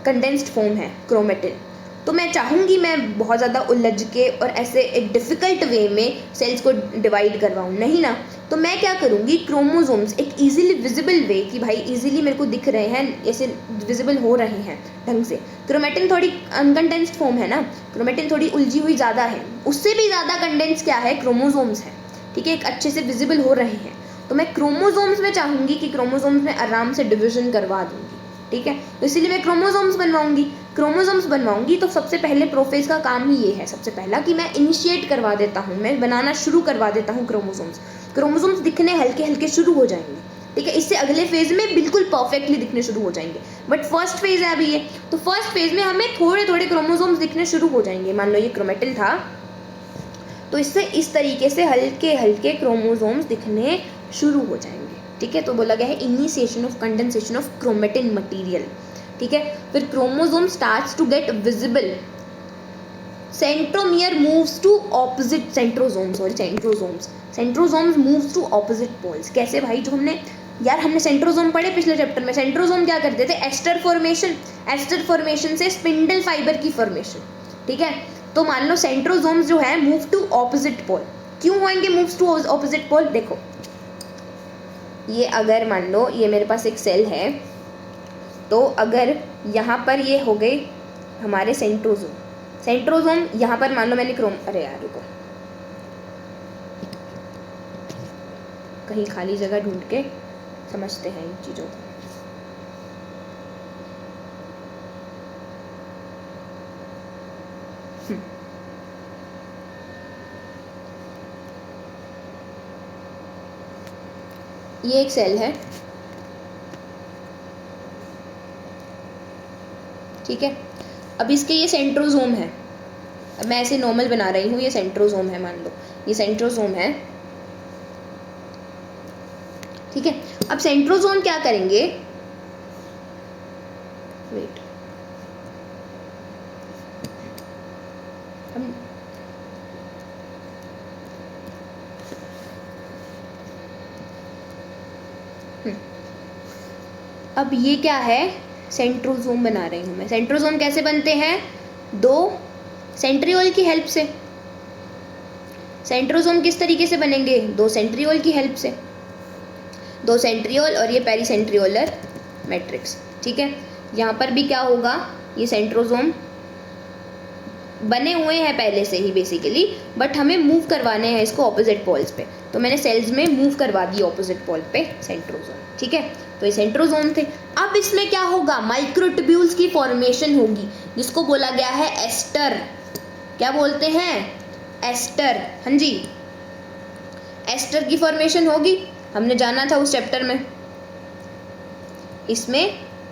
कंडेंस्ड फॉर्म है क्रोमेटिन, तो मैं चाहूँगी मैं बहुत ज़्यादा उलझ के और ऐसे एक डिफ़िकल्ट वे में सेल्स को डिवाइड करवाऊँ, नहीं ना। तो मैं क्या करूँगी, क्रोमोसोम्स एक इजीली विजिबल वे कि भाई इजीली मेरे को दिख रहे हैं, ऐसे विजिबल हो रहे हैं ढंग से। क्रोमेटिन थोड़ी अनकंडेंस्ड फॉर्म है ना, क्रोमेटिन थोड़ी उलझी हुई ज़्यादा है, उससे भी ज़्यादा कंडेंस क्या है, क्रोमोसोम्स है, ठीक है, एक अच्छे से विजिबल हो रहे हैं। तो मैं क्रोमोसोम्स में चाहूँगी कि क्रोमोसोम्स में आराम से डिविजन करवा दूँगी, ठीक है। तो इसीलिए मैं क्रोमोसोम्स बनवाऊंगी। तो सबसे पहले प्रोफेज का काम ही ये है, सबसे पहला कि मैं इनिशिएट करवा देता हूँ, मैं बनाना शुरू करवा देता हूँ क्रोमोसोम्स दिखने हल्के हल्के शुरू हो जाएंगे, ठीक है। इससे अगले फेज में बिल्कुल परफेक्टली दिखने शुरू हो जाएंगे, बट फर्स्ट फेज है अभी ये, तो फर्स्ट फेज में हमें थोड़े थोड़े क्रोमोसोम्स दिखने शुरू हो जाएंगे। मान लो ये क्रोमेटिन था, तो इससे इस तरीके से हल्के हल्के क्रोमोसोम्स दिखने शुरू हो जाएंगे, ठीक है। तो बोला गया है initiation of condensation of chromatin material, ठीक है। फिर chromosome starts to get visible, centromere moves to opposite centrosomes moves to opposite poles. कैसे भाई, जो हमने सेंट्रोसोम पढ़े पिछले चैप्टर में, सेंट्रोसोम क्या करते थे, एस्टर फॉर्मेशन से स्पिंडल फाइबर की फॉर्मेशन, ठीक है। तो मान लो सेंट्रोसोम्स जो है मूव टू ऑपोजिट पोल, क्यों होंगे मूव्स टू ऑपोजिट पोल, देखो ये अगर मान लो ये मेरे पास एक सेल है, तो अगर यहाँ पर ये हो गए हमारे सेंट्रोसोम यहाँ पर मान लो मैंने अरे यार रुको, कहीं खाली जगह ढूंढ के समझते हैं इन चीज़ों को। ये एक सेल है, ठीक है। अब इसके ये सेंट्रोसोम है, अब मैं ऐसे नॉर्मल बना रही हूँ, ये सेंट्रोसोम है, मान लो ये सेंट्रोसोम है, ठीक है। अब सेंट्रोसोम क्या करेंगे, वेट, अब ये क्या है, सेंट्रोसोम बना रही हूँ मैं। सेंट्रोसोम कैसे बनते हैं, दो सेंट्रियोल की हेल्प से। सेंट्रोसोम किस तरीके से बनेंगे, दो सेंट्रियोल की हेल्प से, दो सेंट्रियोल और ये पेरीसेंट्रियोलर मैट्रिक्स, ठीक है। यहाँ पर भी क्या होगा, ये सेंट्रोसोम बने हुए हैं पहले से ही बेसिकली, बट हमें मूव करवाने हैं इसको ऑपोजिट पोल्स पे, तो मैंने सेल्स में मूव करवा दी ऑपोजिट पोल पे सेंट्रोसोम, ठीक है। तो ये सेंट्रोसोम थे। अब इसमें क्या होगा, माइक्रोट्यूब्यूल्स की फॉर्मेशन होगी, जिसको बोला गया है एस्टर, क्या बोलते हैं, एस्टर। हाँ जी, एस्टर की फॉर्मेशन होगी, हमने जाना था उस चैप्टर में। इसमें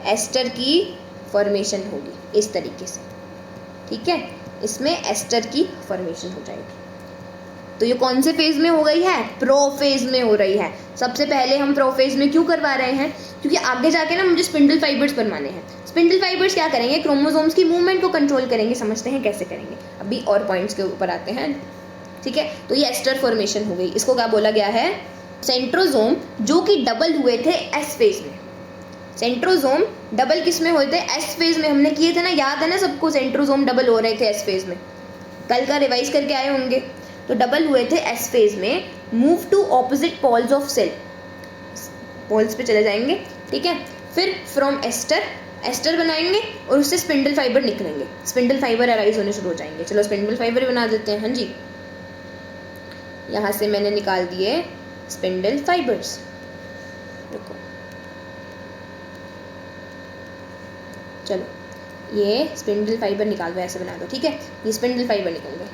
एस्टर की फॉर्मेशन होगी इस तरीके से, ठीक है, इसमें एस्टर की फॉर्मेशन हो जाएगी। तो ये कौन से फेज में हो गई है, प्रोफेज में हो रही है। सबसे पहले हम प्रोफेज में क्यों करवा रहे हैं, क्योंकि आगे जाके ना मुझे स्पिंडल फाइबर्स बनवाने हैं। स्पिंडल फाइबर्स क्या करेंगे, क्रोमोसोम्स की मूवमेंट को कंट्रोल करेंगे। समझते हैं कैसे करेंगे, अभी और पॉइंट्स के ऊपर आते हैं, ठीक है। तो ये एस्टर फॉर्मेशन हो गई, इसको क्या बोला गया है, सेंट्रोजोम, जो कि डबल हुए थे एस फेज में। सेंट्रोजोम डबल किस में हुए थे, एस फेज में। हमने किए थे ना, याद है ना सबको, सेंट्रोजोम डबल हो रहे थे एस फेज में, कल का रिवाइज करके आए होंगे। तो डबल हुए थे एस फेज में, move to opposite poles of cell, poles पे चले जाएंगे, ठीक है। फिर फ्रॉम एस्टर, एस्टर बनाएंगे और उससे स्पिंडल फाइबर निकलेंगे, स्पिंडल फाइबर अराइज होने शुरू हो जाएंगे। चलो स्पिंडल फाइबर बना देते हैं। हाँ जी, यहाँ से मैंने निकाल दिए स्पिंडल फाइबर्स, देखो, चलो ये स्पिंडल फाइबर निकाल दो, ऐसे बना दो, ठीक है। ये स्पिंडल फाइबर निकल गए,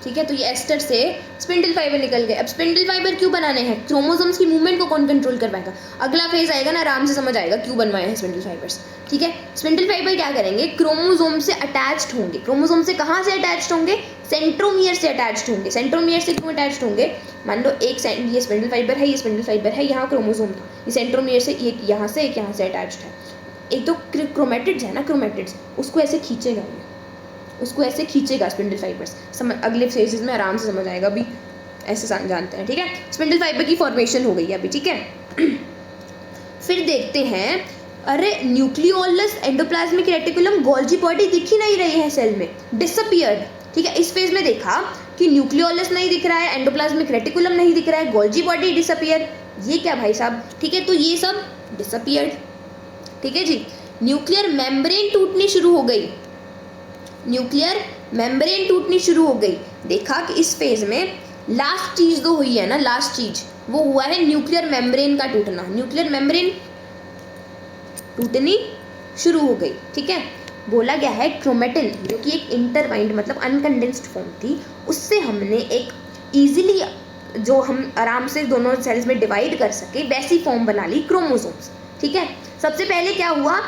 ठीक है। तो ये एस्टर से स्पिंडल फाइबर निकल गए। अब स्पिंडल फाइबर क्यों बनाने हैं, क्रोमोसोम्स की मूवमेंट को कौन कंट्रोल करवाएगा, अगला फेज आएगा ना, आराम से समझ आएगा क्यों बनवाए हैं स्पिंडल फाइबर्स, ठीक है। स्पिंडल फाइबर क्या करेंगे, क्रोमोसोम से अटैच्ड होंगे। क्रोमोसोम से कहाँ से अटैच्ड होंगे, सेंट्रोमियर से अटैच्ड होंगे। सेंट्रोमियर से क्यों अटैच्ड होंगे, मान लो एक ये स्पिंडल फाइबर है, ये स्पिंडल फाइबर है, यहाँ क्रोमोसोम था, ये सेंट्रोमियर से एक यहाँ से एक यहाँ से अटैच्ड है। एक तो क्रोमेटिड्स है ना, क्रोमेटिड्स, उसको ऐसे खींचेगा, उसको ऐसे खींचेगा स्पिंडल फाइबर्स। समझ, अगले फेजेस में आराम से समझ आएगा, अभी ऐसे जानते हैं, ठीक है। स्पिंडल फाइबर की फॉर्मेशन हो गई है अभी, ठीक है। फिर देखते हैं, अरे nucleolus, endoplasmic reticulum, Golgi body दिख ही नहीं रही है सेल में, डिसअपीयर्ड, ठीक है। इस फेज में देखा कि न्यूक्लियोलस नहीं दिख रहा है, एंडोप्लाज्मिक रेटिकुलम नहीं दिख रहा है, गोल्जी बॉडी डिसअपीयर, ये क्या भाई साहब, ठीक है। तो ये सब डिसअपीयर्ड, ठीक है जी। न्यूक्लियर मेम्ब्रेन टूटनी शुरू हो गई, न्यूक्लियर मेम्ब्रेन टूटनी शुरू हो गई। देखा कि इस फेज में लास्ट चीज जो हुई है ना, लास्ट चीज वो हुआ है न्यूक्लियर मेम्ब्रेन का टूटना। न्यूक्लियर मेम्ब्रेन टूटनी शुरू हो गई, ठीक है। बोला गया है क्रोमेटिन, जो कि एक इंटरवाइंड मतलब अनकंडेंस्ड फॉर्म थी, उससे हमने एक इजीली, जो हम आराम से दोनों सेल्स में डिवाइड कर सके, वैसी फॉर्म बना ली, क्रोमोसोम्स, ठीक है। सबसे पहले क्या हुआ,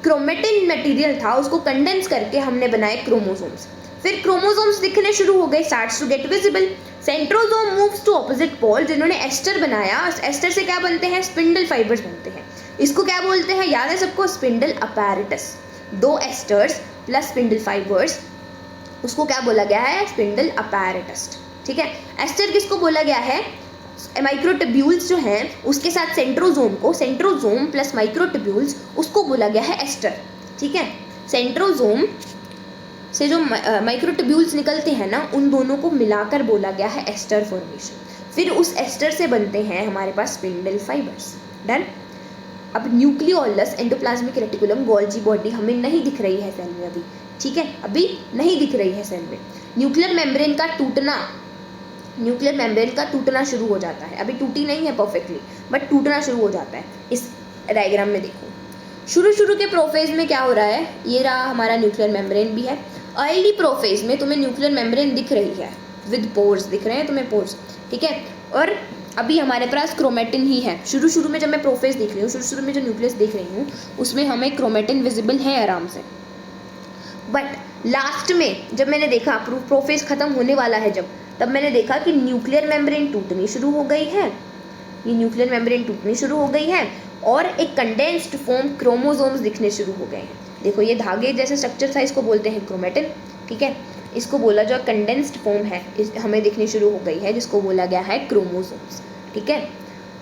क्रोमेटिन मटेरियल था, उसको कंडेंस करके हमने बनाए क्रोमोसोम्स। फिर क्रोमोसोम्स दिखने शुरू हो गए, starts to get visible. Centrosome moves to opposite pole, जिन्होंने एस्टर बनाया, एस्टर से क्या बनते हैं, स्पिंडल फाइबर्स बनते हैं। इसको क्या बोलते हैं, याद है सबको, स्पिंडल अपैरेटस। दो एस्टर्स प्लस स्पिंडल फाइबर्स, उसको क्या बोला गया है, स्पिंडल अपैरेटस, ठीक है। एस्टर किसको बोला गया है, माइक्रोट्यूब्यूल्स जो हैं उसके साथ सेंट्रोसोम को, सेंट्रोसोम प्लस माइक्रोट्यूब्यूल्स, उसको बोला गया है एस्टर, ठीक है। सेंट्रोसोम से जो माइक्रोट्यूब्यूल्स निकलते हैं ना, उन दोनों को मिलाकर बोला गया है एस्टर फॉर्मेशन। फिर उस एस्टर से बनते हैं हमारे पास स्पिंडल फाइबर्स, डन। अब nucleolus, endoplasmic reticulum, Golgi body हमें नहीं दिख रही है सेल में अभी, ठीक है, अभी नहीं दिख रही है सेल में। न्यूक्लियर मेम्ब्रेन का टूटना, न्यूक्लियर मेम्ब्रेन का टूटना शुरू हो जाता है, अभी टूटी नहीं है परफेक्टली, बट टूटना शुरू हो जाता है। इस डायग्राम में देखो, शुरू के प्रोफेज में क्या हो रहा है, ये रहा हमारा न्यूक्लियर मेम्ब्रेन भी है। अर्ली प्रोफेज में तुम्हें न्यूक्लियर मेम्ब्रेन दिख रही है, विद पोर्स दिख रहे हैं तुम्हें, पोर्स, ठीक है। और अभी हमारे पास क्रोमेटिन ही है। शुरू में जब मैं प्रोफेज देख रही हूँ, शुरू में जो न्यूक्लियस देख रही हूँ, उसमें हमें क्रोमेटिन विजिबल है आराम से। बट लास्ट में जब मैंने देखा प्रोफेज खत्म होने वाला है जब, तब मैंने देखा कि न्यूक्लियर मेम्ब्रेन टूटनी शुरू हो गई है, ये न्यूक्लियर मेम्ब्रेन टूटनी शुरू हो गई है, और एक कंडेंस्ड फॉर्म क्रोमोसोम्स दिखने शुरू हो गए हैं। देखो ये धागे जैसे स्ट्रक्चर था, इसको बोलते हैं क्रोमेटिन, ठीक है। इसको बोला जो कंडेंस्ड फॉर्म है हमें दिखनी शुरू हो गई है, जिसको बोला गया है क्रोमोसोम्स, ठीक है।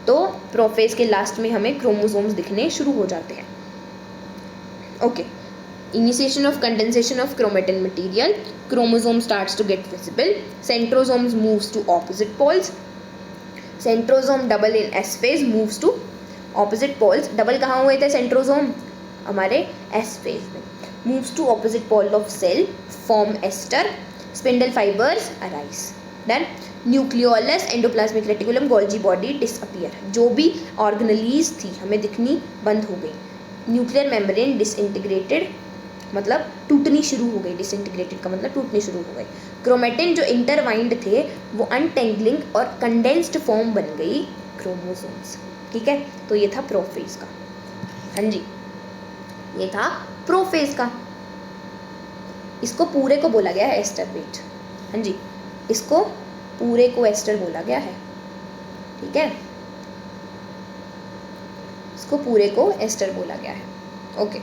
तो प्रोफेज के लास्ट में हमें क्रोमोसोम्स दिखने शुरू हो जाते हैं, okay. Initiation of condensation of chromatin material, chromosome starts to get visible, centrosomes moves to opposite poles, centrosome double in S phase moves to opposite poles, double कहाँ हुए थे centrosome, हमारे S phase में, moves to opposite pole of cell, form ester, spindle fibers arise, done. Nucleolus, endoplasmic reticulum, Golgi body disappear, जो भी organelles थी हमें दिखनी बंद हो गई। न्यूक्लियर मेम्ब्रेन डिसइंटीग्रेटेड मतलब टूटनी शुरू हो गई, डिसइंटीग्रेटेड का मतलब टूटनी शुरू हो गई। क्रोमेटिन जो इंटरवाइंड थे वो अनटेंगलिंग और कंडेंस्ड फॉर्म बन गई क्रोमोसोम्स। ठीक है, तो ये था प्रोफेज का। हाँ जी, ये था प्रोफेज का। इसको पूरे को बोला गया है एस्टर वेट। हाँ जी, इसको पूरे को एस्टर बोला गया है। ठीक है, इसको पूरे को एस्टर बोला गया है। ओके,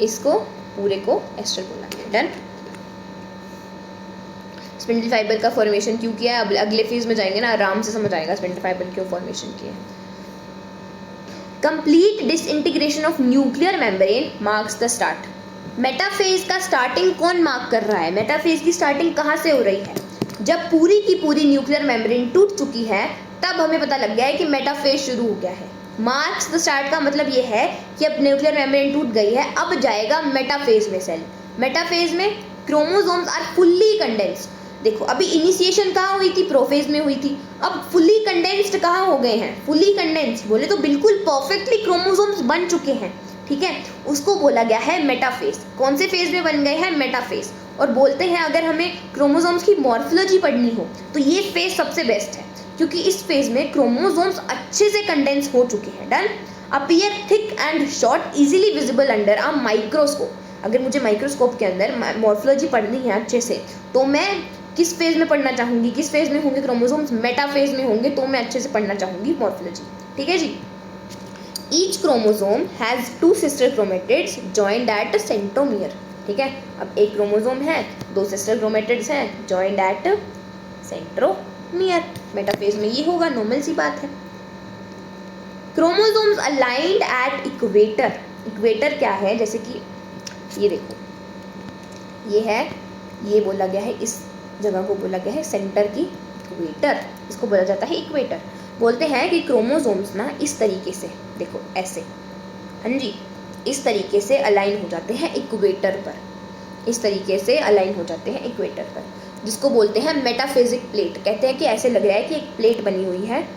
इसको पूरे को एस्टर बोला गया। डन। स्पिंडल फाइबर का फॉर्मेशन क्यों किया है, अब अगले फेज में जाएंगे ना, आराम से समझ आएगा स्पिंडल फाइबर क्यों फॉर्मेशन किया है। Complete disintegration of nuclear membrane marks the start. Metaphase का स्टार्टिंग कौन मार्क कर रहा है? मेटाफेज की स्टार्टिंग कहाँ से हो रही है? जब पूरी की पूरी न्यूक्लियर मेम्ब्रेन टूट चुकी है तब हमें पता लग गया है कि मेटाफेज शुरू हो गया है। मार्क्स द स्टार्ट का मतलब ये है कि अब न्यूक्लियर मेम्ब्रेन टूट गई है, अब जाएगा मेटाफेज में सेल। मेटाफेज में क्रोमोसोम्स आर फुल्ली कंडेंस्ड। देखो अभी इनिशिएशन कहाँ हुई थी? प्रोफेज में हुई थी। अब फुली कंडेंस्ड कहाँ हो गए हैं? फुली कंडेंस्ड बोले तो बिल्कुल परफेक्टली क्रोमोसोम्स बन चुके हैं। ठीक है, उसको बोला गया है मेटाफेज। कौन से फेज में बन गए हैं? मेटाफेज। और बोलते हैं अगर हमें क्रोमोसोम्स की मॉर्फोलॉजी पढ़नी हो तो ये फेज सबसे बेस्ट है, क्योंकि इस फेज में क्रोमोसोम्स अच्छे से कंडेंस हो चुके हैं। Done. Appear thick and short easily visible under a microscope. अगर मुझे माइक्रोस्कोप के अंदर मॉर्फोलॉजी पढ़नी है अच्छे से तो मैं किस फेज में पढ़ना चाहूँगी? किस फेज में होंगे क्रोमोसोम्स? मेटाफेज में होंगे, तो मैं अच्छे से पढ़ना चाहूँगी मॉर्फोलॉजी। ठीक है जी। Each chromosome has 2 sister chromatids joined at centromere. ठीक है, अब एक क्रोमोसोम है, 2 सिस्टर क्रोमेटिड्स हैं जॉइंड एट सेंट्रोमियर। मेटाफेज में ये होगा, नॉर्मल सी बात है। Chromosomes aligned at equator. Equator क्या है? जैसे कि ये देखो, ये है, ये बोला गया है, इस जगह को बोला गया है सेंटर की इक्वेटर, इसको बोला जाता है इक्वेटर। बोलते हैं कि क्रोमोसोम्स ना इस तरीके से, देखो ऐसे, हाँ जी, इस तरीके से अलाइन हो जाते हैं इक्वेटर पर, इस तरीके से अलाइन हो जाते हैं इक्वेटर पर, जिसको बोलते हैं मेटाफेजिक प्लेट। कहते हैं कि ऐसे लग रहा है कि एक प्लेट बनी हुई है,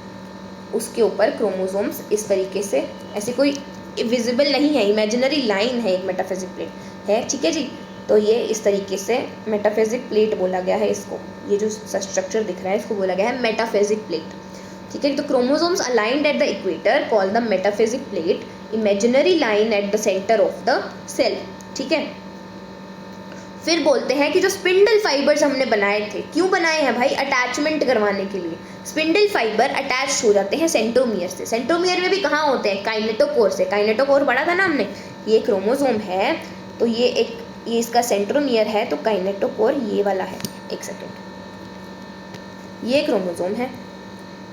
उसके ऊपर क्रोमोसोम्स इस तरीके से, ऐसे कोई विजिबल नहीं है, इमेजिनरी लाइन है, एक मेटाफेजिक प्लेट है। ठीक है जी, तो ये इस तरीके से मेटाफेजिक प्लेट बोला गया है इसको। ये जो स्ट्रक्चर दिख रहा है इसको बोला गया है मेटाफेजिक प्लेट। ठीक है, तो chromosomes aligned at the equator call the metaphasic plate, imaginary line at the centre of the cell. ठीक है, फिर बोलते हैं कि जो स्पिंडल फाइबर्स हमने बनाए थे, क्यों बनाए हैं भाई? अटैचमेंट करवाने के लिए। स्पिंडल फाइबर अटैच हो जाते हैं सेंट्रोमियर से। सेंट्रोमियर में भी कहाँ होते हैं? काइनेटोकोर से। काइनेटोकोर पढ़ा था ना हमने। ये क्रोमोसोम है तो ये इसका सेंट्रोमियर है, तो काइनेटोकोर ये वाला है। एक सेकेंड, ये क्रोमोसोम है,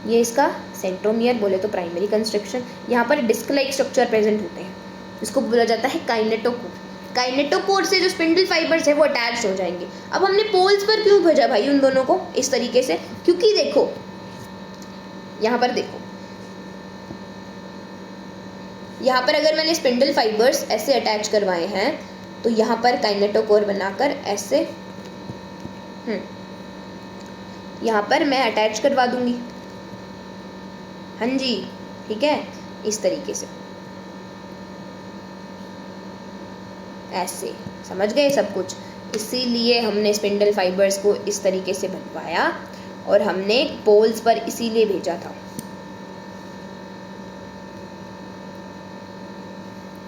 ये इसका सेंट्रोमियर, बोले तो प्राइमरी कंस्ट्रक्शन। यहाँ पर डिस्क लाइक स्ट्रक्चर प्रेजेंट होते हैं, इसको बोला जाता है काइनेटोकोर। काइनेटोकोर से जो स्पिंडल फाइबर्स है वो अटैच हो जाएंगे। अब हमने पोल्स पर क्यों भेजा भाई उन दोनों को इस तरीके से? क्योंकि देखो यहाँ पर देखो, यहाँ पर अगर मैंने स्पिंडल फाइबर्स ऐसे अटैच करवाए हैं तो यहाँ पर काइनेटोकोर बनाकर ऐसे यहाँ पर मैं अटैच करवा दूंगी। हाँ जी, ठीक है, इस तरीके से ऐसे, समझ गए सब कुछ? इसीलिए हमने स्पिंडल फाइबर्स को इस तरीके से बनवाया और हमने पोल्स पर इसीलिए भेजा था।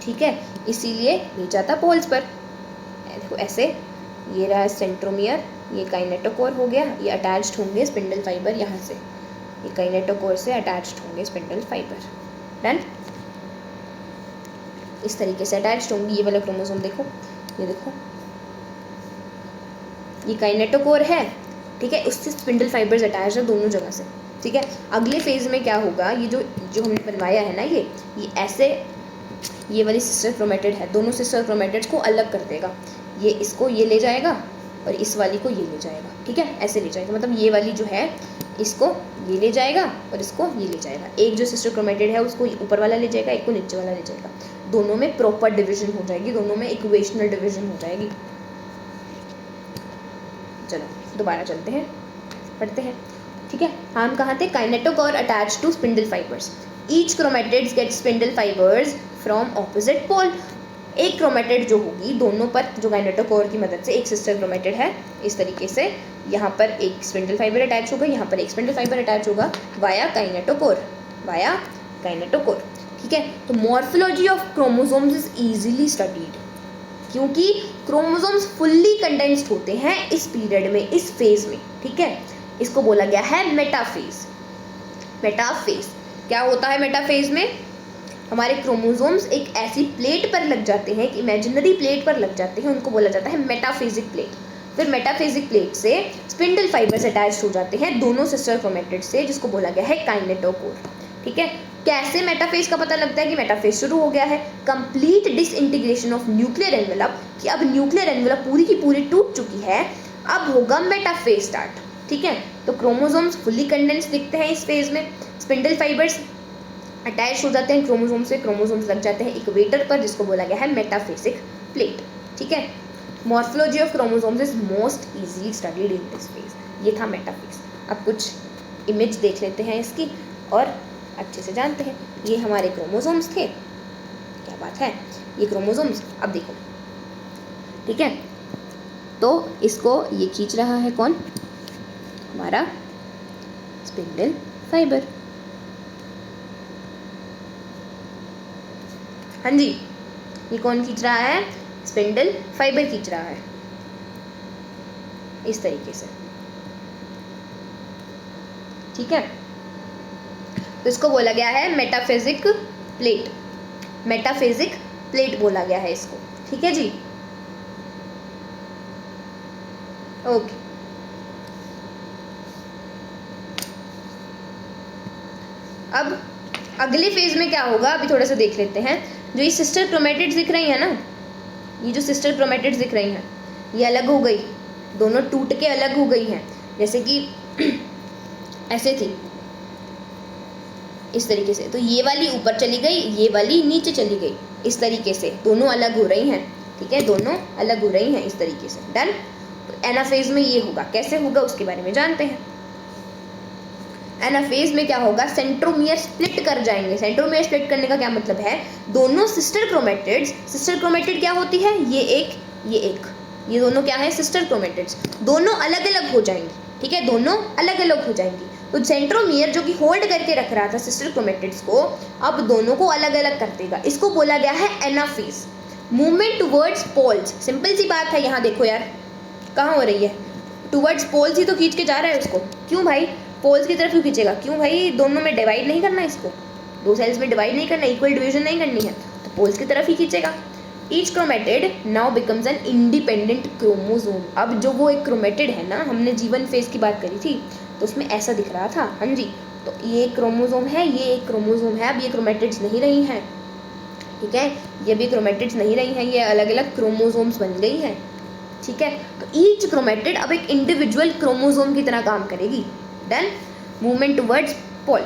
ठीक है, इसीलिए भेजा था पोल्स पर। देखो ऐसे, ये रहा सेंट्रोमियर, ये काइनेटोकोर हो गया, ये अटैच्ड होंगे स्पिंडल फाइबर यहाँ से, ये काइनेटोकोर से अटैच्ड होंगे स्पिंडल फाइबर। डन। इस तरीके से अटैच्ड होंगी। ये वाला क्रोमोसोम देखो, ये देखो, ये काइनेटोकोर है, ठीक है, उससे स्पिंडल फाइबर्स अटैच है दोनों जगह से। ठीक है, अगले फेज में क्या होगा? ये जो हमने बनवाया है ना, ये ऐसे, ये वाली सिस्टर क्रोमेटिड है, दोनों सिस्टर क्रोमेटिड्स को अलग कर देगा। ये इसको ये ले जाएगा और इस वाली को ये ले जाएगा। ठीक है, ऐसे ले जाएगा, मतलब ये वाली जो है इसको ये ले जाएगा और इसको ये ले जाएगा। एक जो सिस्टर क्रोमेटिड है उसको ऊपर वाला ले जाएगा, एक को नीचे वाला ले जाएगा। दोनों में प्रॉपर डिवीजन हो जाएगी, दोनों में इक्वेशनल डिवीजन हो जाएगी। चलो दोबारा चलते हैं। पढ़ते हैं, ठीक है। हम कहाँ थे, kinetochore attach to spindle fibres, each chromatids get spindle fibres from opposite pole. एक क्रोमेटिड जो होगी दोनों पर, जो काइनेटोकोर की मदद से, एक सिस्टर क्रोमेटिड है इस तरीके से, यहाँ पर एक स्पिंडल फाइबर अटैच होगा, यहाँ पर एक स्पिंडल फाइबर अटैच होगा वाया काइनेटोकोर, वाया काइनेटोकोर, ठीक है। तो morphology of chromosomes is easily studied, क्योंकि क्रोमोसोम्स फुल्ली कंडेंस्ड होते हैं इस पीरियड में, इस फेज में, ठीक है। इसको बोला गया है मेटाफेज। मेटाफेज क्या होता है, मेटाफेज में हमारे क्रोमोसोम्स एक ऐसी प्लेट पर लग जाते हैं, कि इमेजिनरी प्लेट पर लग जाते हैं, उनको बोला जाता है मेटाफेजिक प्लेट। फिर मेटाफेजिक प्लेट से स्पिंडल फाइबर्स अटैच हो जाते हैं दोनों सिस्टर क्रोमेटिड से, जिसको बोला गया है काइनेटोकोर, ठीक है। कैसे मेटाफेज का पता लगता है कि मेटाफेज शुरू हो गया है, complete disintegration of nuclear envelope, कि अब न्यूक्लियर एनवेलप पूरी की पूरी टूट चुकी है, अब होगा मेटाफेज स्टार्ट, ठीक है। तो क्रोमोसोम्स फुल्ली कंडेंस दिखते हैं इस फेज में, स्पिंडल फाइबर्स अटैच हो जाते हैं क्रोमोसोम से, क्रोमोसोम्स लग जाते हैं इक्वेटर पर, जिसको बोला गया है मेटाफेजिक प्लेट, ठीक है। Morphology of chromosomes is most easily studied in this phase. ये था मेटाफेज। अब कुछ इमेज देख लेते हैं इसकी और अच्छे से जानते हैं। ये हमारे क्रोमोसोम्स थे, क्या बात है, ये क्रोमोसोम्स। अब देखो, ठीक है, तो इसको ये खींच रहा है कौन, हमारा स्पिंडल फाइबर, हाँ जी, ये कौन खींच रहा है, स्पिंडल फाइबर खींच रहा है इस तरीके से, ठीक है। तो इसको बोला गया है मेटाफेजिक प्लेट, मेटाफेजिक प्लेट बोला गया है इसको, ठीक है जी, ओके। अब अगले फेज में क्या होगा, अभी थोड़ा सा देख लेते हैं। जो ये सिस्टर क्रोमेटिड्स दिख रही है ना, ये जो सिस्टर क्रोमेटिड्स दिख रही हैं, ये अलग हो गई, दोनों टूट के अलग हो गई हैं, जैसे कि ऐसे थी इस तरीके से, तो ये वाली ऊपर चली गई, ये वाली नीचे चली गई, इस तरीके से दोनों अलग हो रही हैं, ठीक है, दोनों अलग हो रही हैं इस तरीके से, डन। तो एनाफेज में ये होगा, कैसे होगा उसके बारे में जानते हैं। एनाफेज में क्या होगा, सेंट्रोमियर स्प्लिट कर जाएंगे। सेंट्रोमियर स्प्लिट करने का क्या मतलब है, दोनों सिस्टर क्रोमेटिड्स, सिस्टर क्रोमेटिड क्या होती है, ये एक, ये एक, ये दोनों क्या है, सिस्टर क्रोमेटिड्स, दोनों अलग अलग हो जाएंगी, ठीक है, दोनों अलग अलग हो जाएंगी। तो सेंट्रोमियर जो कि होल्ड करके रख रहा था सिस्टर क्रोमेटिड्स को, अब दोनों को अलग अलग कर देगा, इसको बोला गया है anaphase. Movement towards poles, simple सी बात है, यहाँ देखो यार कहाँ हो रही है, टुवर्ड्स पोल्स ही तो खींच के जा रहा है उसको, क्यों भाई, पोल्स की तरफ क्यों खींचेगा, क्यों भाई, दोनों में डिवाइड नहीं करना इसको, दो सेल्स में डिवाइड नहीं करना, इक्वल डिवीजन नहीं करनी है, तो पोल्स की तरफ ही खींचेगा। Each chromatid now becomes an independent chromosome. अब जो वो एक क्रोमेटिड है ना, हमने जीवन फेज की बात करी थी, तो उसमें ऐसा दिख रहा था, हाँ जी, तो ये एक क्रोमोसोम है, ये एक क्रोमोसोम है, अब ये क्रोमेटिड्स नहीं रही हैं, ठीक है, ये भी क्रोमेटिड्स नहीं रही हैं, ये अलग अलग क्रोमोसोम्स बन गई हैं, ठीक है। तो ईच क्रोमेटिड अब एक इंडिविजुअल क्रोमोसोम की तरह काम करेगी, डन। मूवमेंट टुवर्ड्स पोल,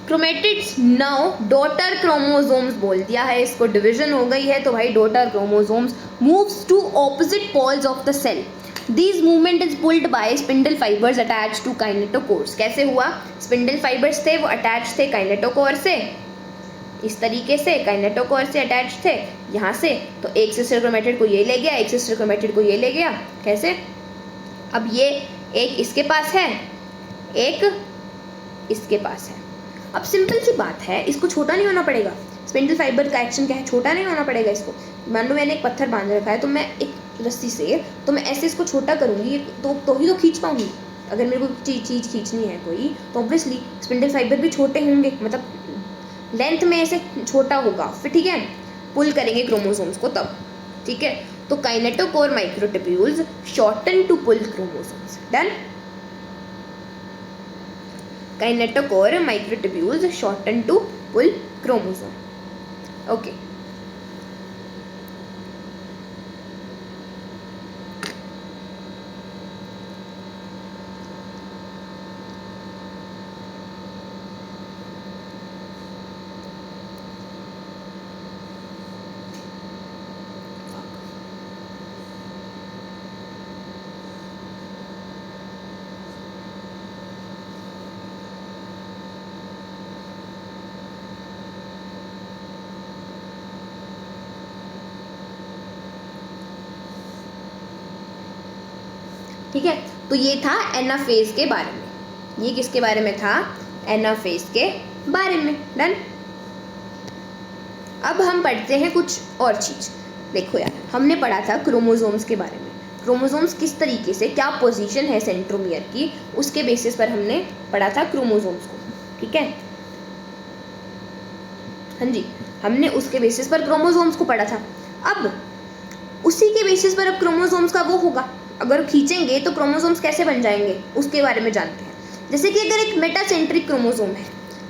क्रोमेटिड्स नाउ डॉटर क्रोमोसोम्स बोल दिया है इसको, डिवीजन हो गई है तो भाई daughter chromosomes moves to opposite poles of the cell. This movement is pulled by spindle fibres attach to kinetochores. कैसे हुआ, स्पिंडल फाइबर्स थे वो अटैच थे काइनेटोकोर से, इस तरीके से काइनेटोकोर से अटैच थे यहाँ से, तो एक सिस्टर क्रोमेटिड को ये ले गया, एक सिस्टर क्रोमेटिड को ये ले गया, कैसे, अब ये एक इसके पास है, एक इसके पास है। अब सिंपल सी बात है, इसको छोटा नहीं होना पड़ेगा, स्पिंडल फाइबर का एक्शन क्या है, छोटा नहीं होना पड़ेगा इसको। मान लो मैंने एक पत्थर बांध रखा है, तो मैं एक रस्सी से, तो मैं ऐसे इसको छोटा करूँगी तो ही तो खींच पाऊँगी। अगर मेरे को चीज़ खींचनी है कोई, तो ऑब्वियसली स्पिंडल फाइबर भी छोटे होंगे, मतलब लेंथ में ऐसे छोटा होगा, फिर ठीक है, पुल करेंगे क्रोमोसोम्स को तब, ठीक है। तो kinetochore microtubules shorten to pull chromosomes, done. Kinetochore microtubules shorten to pull chromosome. Okay. ठीक है, तो ये था एनाफेज के बारे में। ये किसके बारे में था? एनाफेज के बारे में। डन। अब हम पढ़ते हैं कुछ और चीज़। देखो यार, हमने पढ़ा था क्रोमोसोम्स के बारे में। क्रोमोसोम्स किस तरीके से, क्या पोजीशन है सेंट्रोमियर की, उसके बेसिस पर हमने पढ़ा था क्रोमोसोम्स को। ठीक है, हाँ जी, हमने उसके बेसिस पर क्रोमोसोम्स को पढ़ा था। अब उसी के बेसिस पर अब क्रोमोसोम्स का वो होगा, अगर खींचेंगे तो क्रोमोसोम्स कैसे बन जाएंगे उसके बारे में जानते हैं। जैसे कि अगर एक मेटासेंट्रिक क्रोमोसोम है,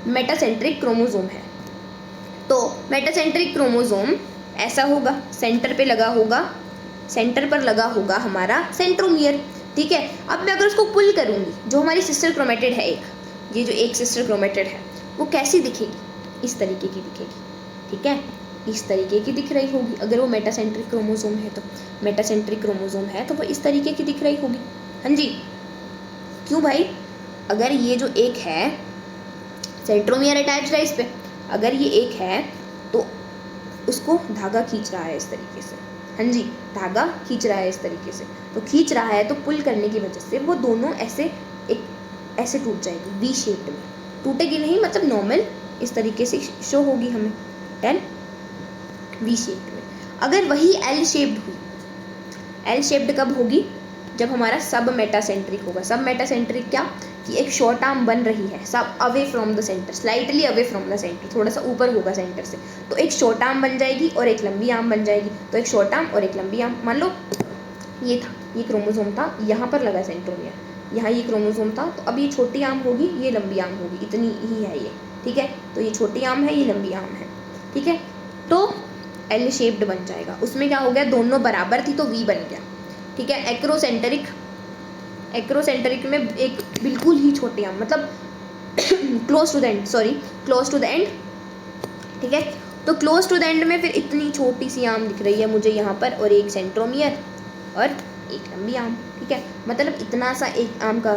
मेटासेंट्रिक क्रोमोसोम है, तो मेटासेंट्रिक क्रोमोसोम ऐसा होगा, सेंटर पे लगा होगा, सेंटर पर लगा होगा हमारा सेंट्रोमियर। ठीक है, अब मैं अगर उसको पुल करूँगी, जो हमारी सिस्टर क्रोमेटिड है एक, ये जो एक सिस्टर क्रोमेटिड है वो कैसी दिखेगी? इस तरीके की दिखेगी। ठीक है, इस तरीके की दिख रही होगी। अगर वो मेटासेंट्रिक क्रोमोसोम है तो, मेटासेंट्रिक क्रोमोसोम है तो वो इस तरीके की दिख रही होगी। हाँ जी, क्यों भाई? अगर ये जो एक है, सेंट्रोमियर अटैच्ड है इस पे, अगर ये एक है तो उसको धागा खींच रहा है इस तरीके से। हाँ जी, धागा खींच रहा है इस तरीके से, तो खींच रहा है तो पुल करने की वजह से वो दोनों ऐसे एक ऐसे टूट जाएगी, वी शेप्ड में। टूटेगी नहीं, मतलब नॉर्मल इस तरीके से शो होगी हमें, डन, वी शेप्ड में। अगर वही एल शेप्ड हुई, एल शेप्ड कब होगी? जब हमारा सब मेटासेंट्रिक होगा। सब मेटासेंट्रिक क्या कि एक शॉर्ट आर्म बन रही है, सब away from the centre, slightly away from the centre, थोड़ा सा ऊपर होगा सेंटर से, तो एक शॉर्ट आर्म बन जाएगी और एक लंबी आर्म बन जाएगी। तो एक शॉर्ट आर्म और एक लंबी आर्म, मान लो ये था, ये क्रोमोसोम था, यहाँ पर लगा सेंट्रोमियर, यहाँ ये क्रोमोसोम था, तो अब ये छोटी आर्म होगी, ये लंबी आर्म होगी, इतनी ही है ये। ठीक है, तो ये छोटी आर्म है, ये लंबी आर्म है। ठीक है, तो एल शेप्ड बन जाएगा। उसमें क्या हो गया, दोनों बराबर थी तो वी बन गया। ठीक है, एक्रोसेंट्रिक, एक्रोसेंट्रिक में एक बिल्कुल ही छोटी आर्म, मतलब close to the end, sorry, close to the end. ठीक है, तो क्लोज टू द एंड में फिर इतनी छोटी सी आर्म दिख रही है मुझे यहाँ पर, और एक सेंट्रोमियर और एक लंबी आर्म। ठीक है, मतलब इतना सा एक आर्म का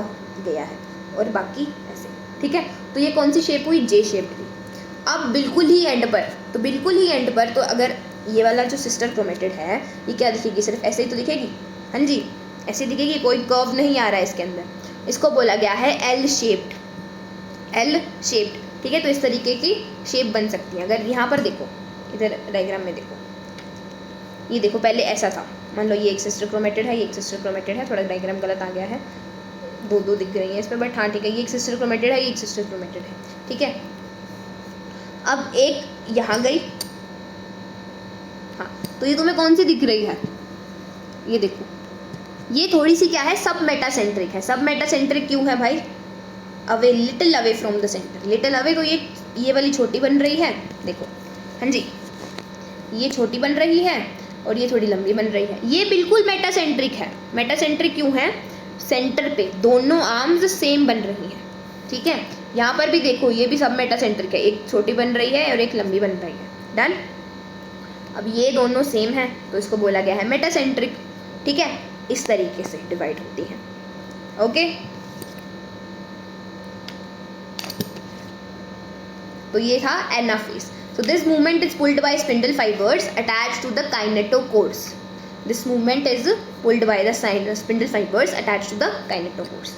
गया है और बाकी ऐसे। ठीक है, तो ये कौन सी शेप हुई? जे शेप हुई। अब बिल्कुल ही एंड पर, तो बिल्कुल ही एंड पर, तो अगर ये वाला जो सिस्टर क्रोमेटिड है ये क्या दिखेगी? सिर्फ ऐसे ही तो दिखेगी। हाँ जी, ऐसे दिखेगी, कोई कर्व नहीं आ रहा है इसके अंदर। इसको बोला गया है एल शेप्ड, एल शेप्ड। ठीक है, तो इस तरीके की शेप बन सकती है। अगर यहाँ पर देखो, इधर डायग्राम में देखो, ये देखो, पहले ऐसा था, मान लो ये एक सिस्टर क्रोमेटिड है, ये एक सिस्टर क्रोमेटिड है, थोड़ा डायग्राम गलत आ गया है, दो दो दिख रही है इस पर, बट हाँ ठीक है, ये एक सिस्टर क्रोमेटिड है, ये एक सिस्टर क्रोमेटिड है। ठीक है, अब एक यहाँ गई, हाँ, तो ये तुम्हें कौन सी दिख रही है? ये देखो, ये थोड़ी सी क्या है, सब मेटासेंट्रिक है। सब मेटासेंट्रिक क्यों है भाई? Away, little away from the centre, little away, तो ये वाली छोटी बन रही है, देखो, हाँ जी, ये छोटी बन रही है और ये थोड़ी लंबी बन रही है। ये बिल्कुल मेटासेंट्रिक है। मेटासेंट्रिक क्यों है? सेंटर पे दोनों आर्म्स सेम बन रही हैं। ठीक है, यहाँ पर भी देखो, ये भी सब मेटासेंट्रिक है, एक छोटी बन रही है और एक लंबी बन रही है। डन। अब ये दोनों सेम है तो इसको बोला गया है मेटासेंट्रिक। ठीक है, इस तरीके से डिवाइड होती हैं। ओके, तो ये था anaphase. So this movement is pulled by spindle fibers attached to the kinetochores. This movement is pulled by the spindle fibers attached to the kinetochores.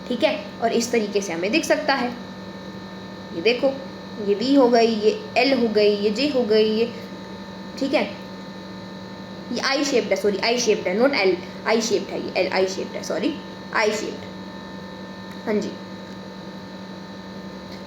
ठीक है, और इस तरीके से हमें दिख सकता है। ये देखो, ये V हो गई, ये L हो गई, ये J हो गई, ये, ठीक है, ये आई शेप्ड है, सॉरी आई शेप्ड है, नॉट L, आई शेप्ड है, ये L आई शेप्ड है, सॉरी आई शेप्ड। हाँ जी,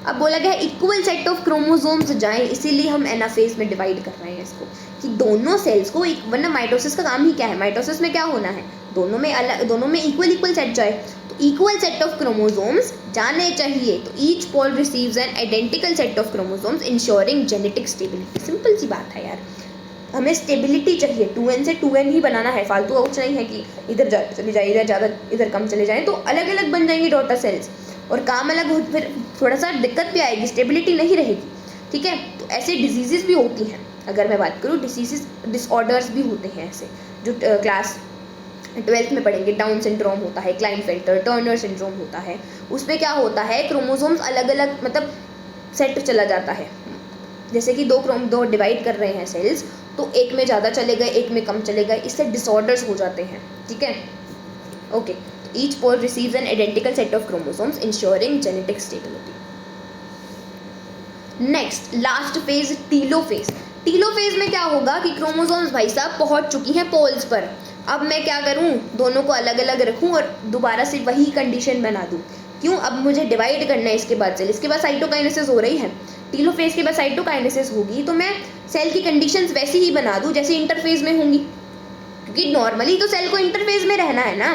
अब बोला गया इक्वल सेट ऑफ क्रोमोसोम्स जाएं, इसीलिए हम एनाफेज में डिवाइड कर रहे हैं इसको, कि दोनों सेल्स को एक, वरना माइटोसिस का काम ही क्या है? माइटोसिस में क्या होना है? दोनों में अलग, दोनों में इक्वल सेट जाए, तो इक्वल सेट ऑफ क्रोमोसोम्स जाने चाहिए। तो each pole receives an identical set of chromosomes ensuring genetic stability. Simple सी बात है यार, हमें स्टेबिलिटी चाहिए, 2n से 2n ही बनाना है, फालतू का कुछ नहीं है कि इधर चली जाए, इधर ज़्यादा, इधर कम चले जाएँ, तो अलग अलग बन जाएंगी डॉटर सेल्स और काम अलग हो, फिर थोड़ा सा दिक्कत भी आएगी, स्टेबिलिटी नहीं रहेगी। ठीक है, तो ऐसे डिजीज़ भी होती हैं। अगर मैं बात करूँ, डिसऑर्डर्स भी होते हैं ऐसे, जो क्लास 12th में पढ़ेंगे। डाउन सिंड्रोम होता है, क्लाइनफेल्टर, टर्नर सिंड्रोम होता है। उसमें क्या होता है, क्रोमोसोम्स अलग अलग, मतलब सेट चला जाता है। जैसे कि दो डिवाइड कर रहे हैं सेल्स, तो एक में ज़्यादा चले गए, एक में कम चले गए, इससे डिसऑर्डर्स हो जाते हैं। ठीक है, okay, Each pole receives an identical set of chromosomes, ensuring genetic stability. Next last phase telophase. Telophase में क्या होगा कि क्रोमोसोम्स भाई साहब पहुंच चुकी हैं पोल्स पर। अब मैं क्या करूं, दोनों को अलग अलग रखूं और दोबारा से वही कंडीशन बना दूं। क्यों, अब मुझे डिवाइड करना है इसके बाद सेल, इसके बाद साइटोकाइनेसिस हो रही है, टीलोफेज के बाद साइटोकाइनेसिस होगी, तो मैं सेल की कंडीशंस वैसी ही बना दूं जैसे इंटरफेज में होंगी, क्योंकि नॉर्मली तो सेल को इंटरफेज में रहना है ना,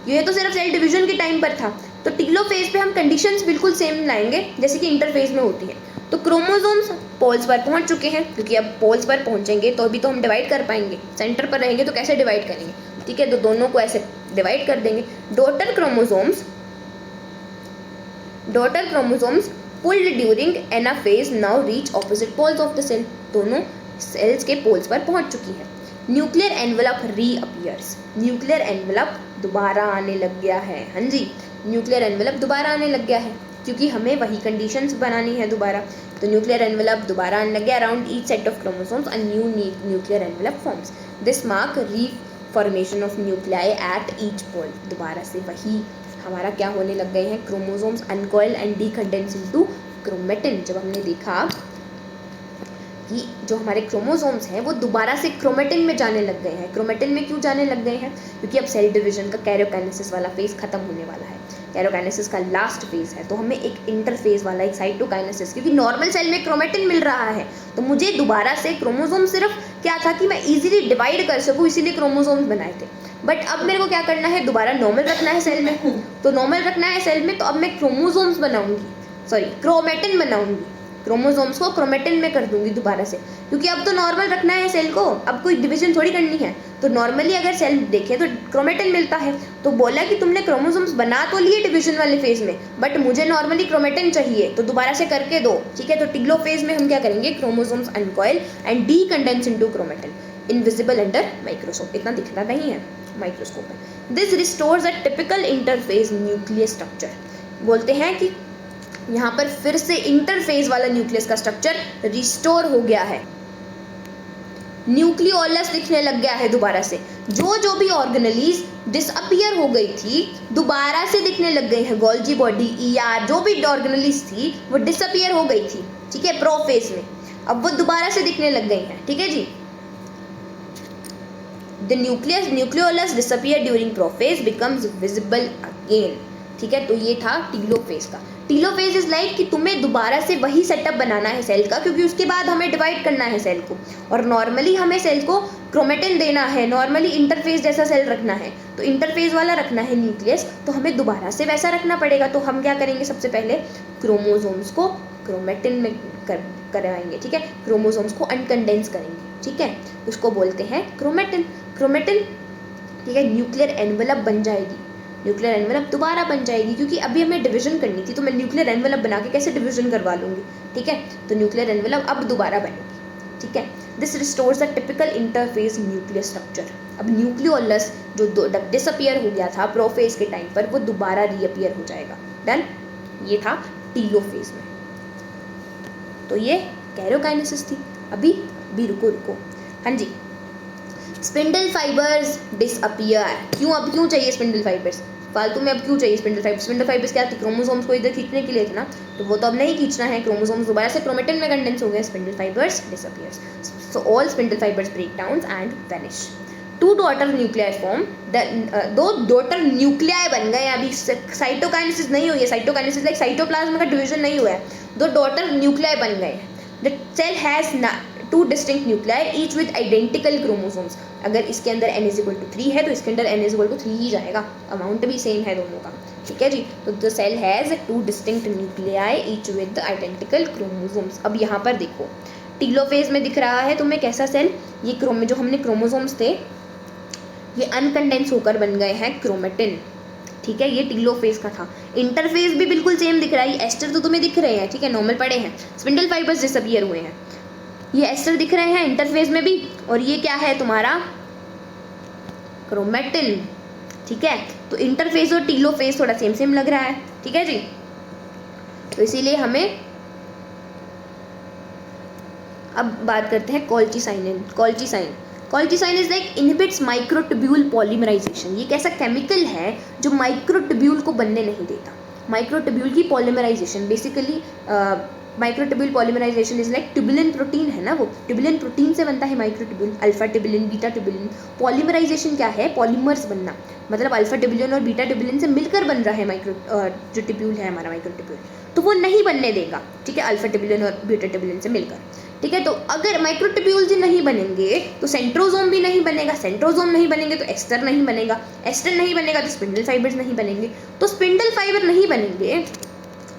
ये तो सिर्फ सेल डिवीजन के टाइम पर था। तो टीलोफेज पे हम कंडीशंस बिल्कुल सेम लाएंगे जैसे कि इंटरफेज में होती है। तो क्रोमोसोम्स पोल्स पर पहुंच चुके हैं, क्योंकि अब पोल्स पर पहुंचेंगे तो अभी तो हम डिवाइड कर पाएंगे, सेंटर पर रहेंगे तो कैसे डिवाइड करेंगे, ठीक है, तो दोनों को ऐसे डिवाइड कर देंगे। Daughter chromosomes pulled during anaphase now reach opposite poles of the cell, दोनों सेल्स के पोल्स पर पहुंच चुकी है। Nuclear envelope reappears, nuclear envelope दोबारा आने लग गया है। हाँ जी, न्यूक्लियर एनवेलप दोबारा आने लग गया है, क्योंकि हमें वही कंडीशंस बनानी है दोबारा। तो न्यूक्लियर एनवेलप दोबारा आने लग गया। Around each set of chromosomes a new nuclear envelope forms, this mark reformation of nuclei at each pole. दोबारा से वही हमारा क्या होने लग गए हैं, chromosomes uncoil and decondense into chromatin. जब हमने देखा कि जो हमारे क्रोमोसोम्स हैं वो दोबारा से क्रोमेटिन में जाने लग गए हैं। क्रोमेटिन में क्यों जाने लग गए हैं, क्योंकि अब सेल डिवीजन का कैरियोकाइनेसिस वाला फेज खत्म होने वाला है, कैरियोकाइनेसिस का लास्ट फेज है, तो हमें एक इंटरफेज वाला, एक साइटोकाइनेसिस, क्योंकि नॉर्मल सेल में क्रोमेटिन मिल रहा है, तो मुझे दोबारा से क्रोमोसोम सिर्फ क्या था कि मैं इजीली डिवाइड कर सकूँ, इसीलिए क्रोमोसोम्स बनाए थे। बट अब मेरे को क्या करना है, दोबारा नॉर्मल रखना है सेल में, तो नॉर्मल रखना है सेल में, तो अब मैं क्रोमोसोम्स बनाऊंगी, सॉरी क्रोमेटिन बनाऊंगी, क्रोमोसोम्स को क्रोमेटिन में कर दूंगी दोबारा से, क्योंकि अब तो नॉर्मल रखना है सेल को, अब कोई डिवीजन थोड़ी करनी है। तो नॉर्मली अगर सेल देखें तो क्रोमेटिन मिलता है, तो बोला कि तुमने क्रोमोसोम्स बना तो लिए डिवीजन वाले फेज में, बट मुझे नॉर्मली क्रोमेटिन चाहिए, तो दोबारा से करके दो, ठीक है। तो टीलोफेज में हम क्या करेंगे, chromosomes uncoil and decondense into chromatin, invisible under microscope, इतना दिखता नहीं है माइक्रोस्कोप में। This restores a typical interphase nuclear structure. बोलते हैं कि यहाँ पर फिर से इंटरफेज वाला न्यूक्लियस का स्ट्रक्चर रिस्टोर हो गया है, न्यूक्लियोलस दिखने लग गया है दोबारा से। जो भी ऑर्गेनेलीज डिसअपियर हो गई थी दोबारा से दिखने लग गई है, गोल्जी बॉडी, ईआर, जो भी ऑर्गेनेलीज थी वो डिसअपियर हो गई थी, ठीक है, प्रोफेज में, अब वो दोबारा से दिखने लग गई हैं, ठीक है जी। The nucleolus disappear during prophase becomes visible again, ठीक है। तो ये था टीलोफेज का। टीलोफेज इज लाइक कि तुम्हें दोबारा से वही सेटअप बनाना है सेल का, क्योंकि उसके बाद हमें डिवाइड करना है सेल को, और नॉर्मली हमें सेल को क्रोमेटिन देना है, नॉर्मली इंटरफेज जैसा सेल रखना है, तो इंटरफेज वाला रखना है न्यूक्लियस, तो हमें दोबारा से वैसा रखना पड़ेगा। तो हम क्या करेंगे, सबसे पहले क्रोमोसोम्स को क्रोमेटिन में करवाएंगे, ठीक है, क्रोमोसोम्स को अनकंडेंस करेंगे, ठीक है, उसको बोलते हैं क्रोमेटिन। ठीक है, न्यूक्लियर एनवेलप बन जाएगी, न्यूक्लियर एनवेलप दोबारा बन जाएगी, क्योंकि अभी हमें डिवीजन करनी थी, तो मैं न्यूक्लियर एनवेलप बना के कैसे डिवीजन करवा लूँगी, ठीक है। तो न्यूक्लियर एनवेलप अब दोबारा बनेगी, ठीक है। This restores the typical interphase nuclear structure. अब न्यूक्लियोलस जो डिसअपियर हो गया था प्रोफेज के टाइम पर, वो दोबारा रीअपियर हो जाएगा। डन, ये था टीलोफेज में। तो ये कैरियोकाइनेसिस थी। अभी रुको, हाँ जी। स्पिंडल फाइबर्स डिसअपियर, क्यों चाहिए स्पिंडल फाइबर्स फालतू में, अब क्यों चाहिए स्पिंडल फाइबर्स? स्पिंडल फाइबर्स क्या थी, क्रोमोसोम्स को इधर खींचने के लिए थे ना, तो वो तो अब नहीं खींचना है, क्रोमोसोम्स दोबारा से क्रोमेटिन में कंडेंस हो गए, spindle fibres disappears. So all spindle fibres break down and vanish. Two daughter nuclei form, दो डॉटर न्यूक्लियाई बन गए। अभी साइटोकाइनेसिस नहीं हुई है, साइटोकाइनेसिस लाइक साइटोप्लाज्म का डिवीजन नहीं हुआ है, दो डॉटर न्यूक्लियाई बन गए। The cell has two distinct nuclei each with identical chromosomes. अगर इसके अंदर n=3 है तो इसके अंदर n=3 ही जाएगा, अमाउंट भी सेम है दोनों का, ठीक है जी। तो the cell has two distinct nuclei each with identical chromosomes. अब यहाँ पर देखो, टीलोफेज में दिख रहा है तुम्हें कैसा सेल, ये जो हमने क्रोमोसोम्स थे ये अनकंडेंस होकर बन गए हैं क्रोमेटिन, ठीक है, ये टीलोफेज का था। इंटरफेज भी बिल्कुल सेम दिख रहा है, ये एस्टर तो तुम्हें दिख रहे हैं, ठीक है, नॉर्मल पड़े हैं। स्पिंडल फाइबर्स डिसअपियर हुए हैं, ये एस्टर दिख रहे हैं इंटरफेज में भी, और ये क्या है तुम्हारा क्रोमेटिन, ठीक है। तो इंटरफेज और टीलोफेज थोड़ा सेम लग रहा है, ठीक है जी। तो इसीलिए हमें अब बात करते हैं colchicine. Colchicine is like inhibits microtubule polymerisation. ये एक ऐसा केमिकल है जो माइक्रोट्यूब्यूल को बनने नहीं देता। माइक्रोट्यूब्यूल की polymerization, basically microtubule polymerization is like tubulin protein है ना, वो ट्यूबुलिन प्रोटीन से बनता है microtubule, alpha tubulin, beta tubulin. Polymerization क्या है? पॉलीमर्स बनना, मतलब अल्फा ट्यूबुलिन और बीटा ट्यूबुलिन से मिलकर बन रहा है जो ट्यूब्यूल है हमारा माइक्रोट्यूब्यूल, तो वो नहीं बनने देगा, ठीक है, अल्फा ट्यूबुलिन और बीटा ट्यूबुलिन से मिलकर, ठीक है। तो अगर माइक्रोट्यूब्यूल्स ही नहीं बनेंगे तो सेंट्रोसोम भी नहीं बनेगा, सेंट्रोसोम नहीं बनेंगे तो एस्टर नहीं बनेगा, एस्टर नहीं बनेगा तो स्पिंडल फाइबर्स नहीं बनेंगे, तो स्पिंडल फाइबर नहीं बनेंगे,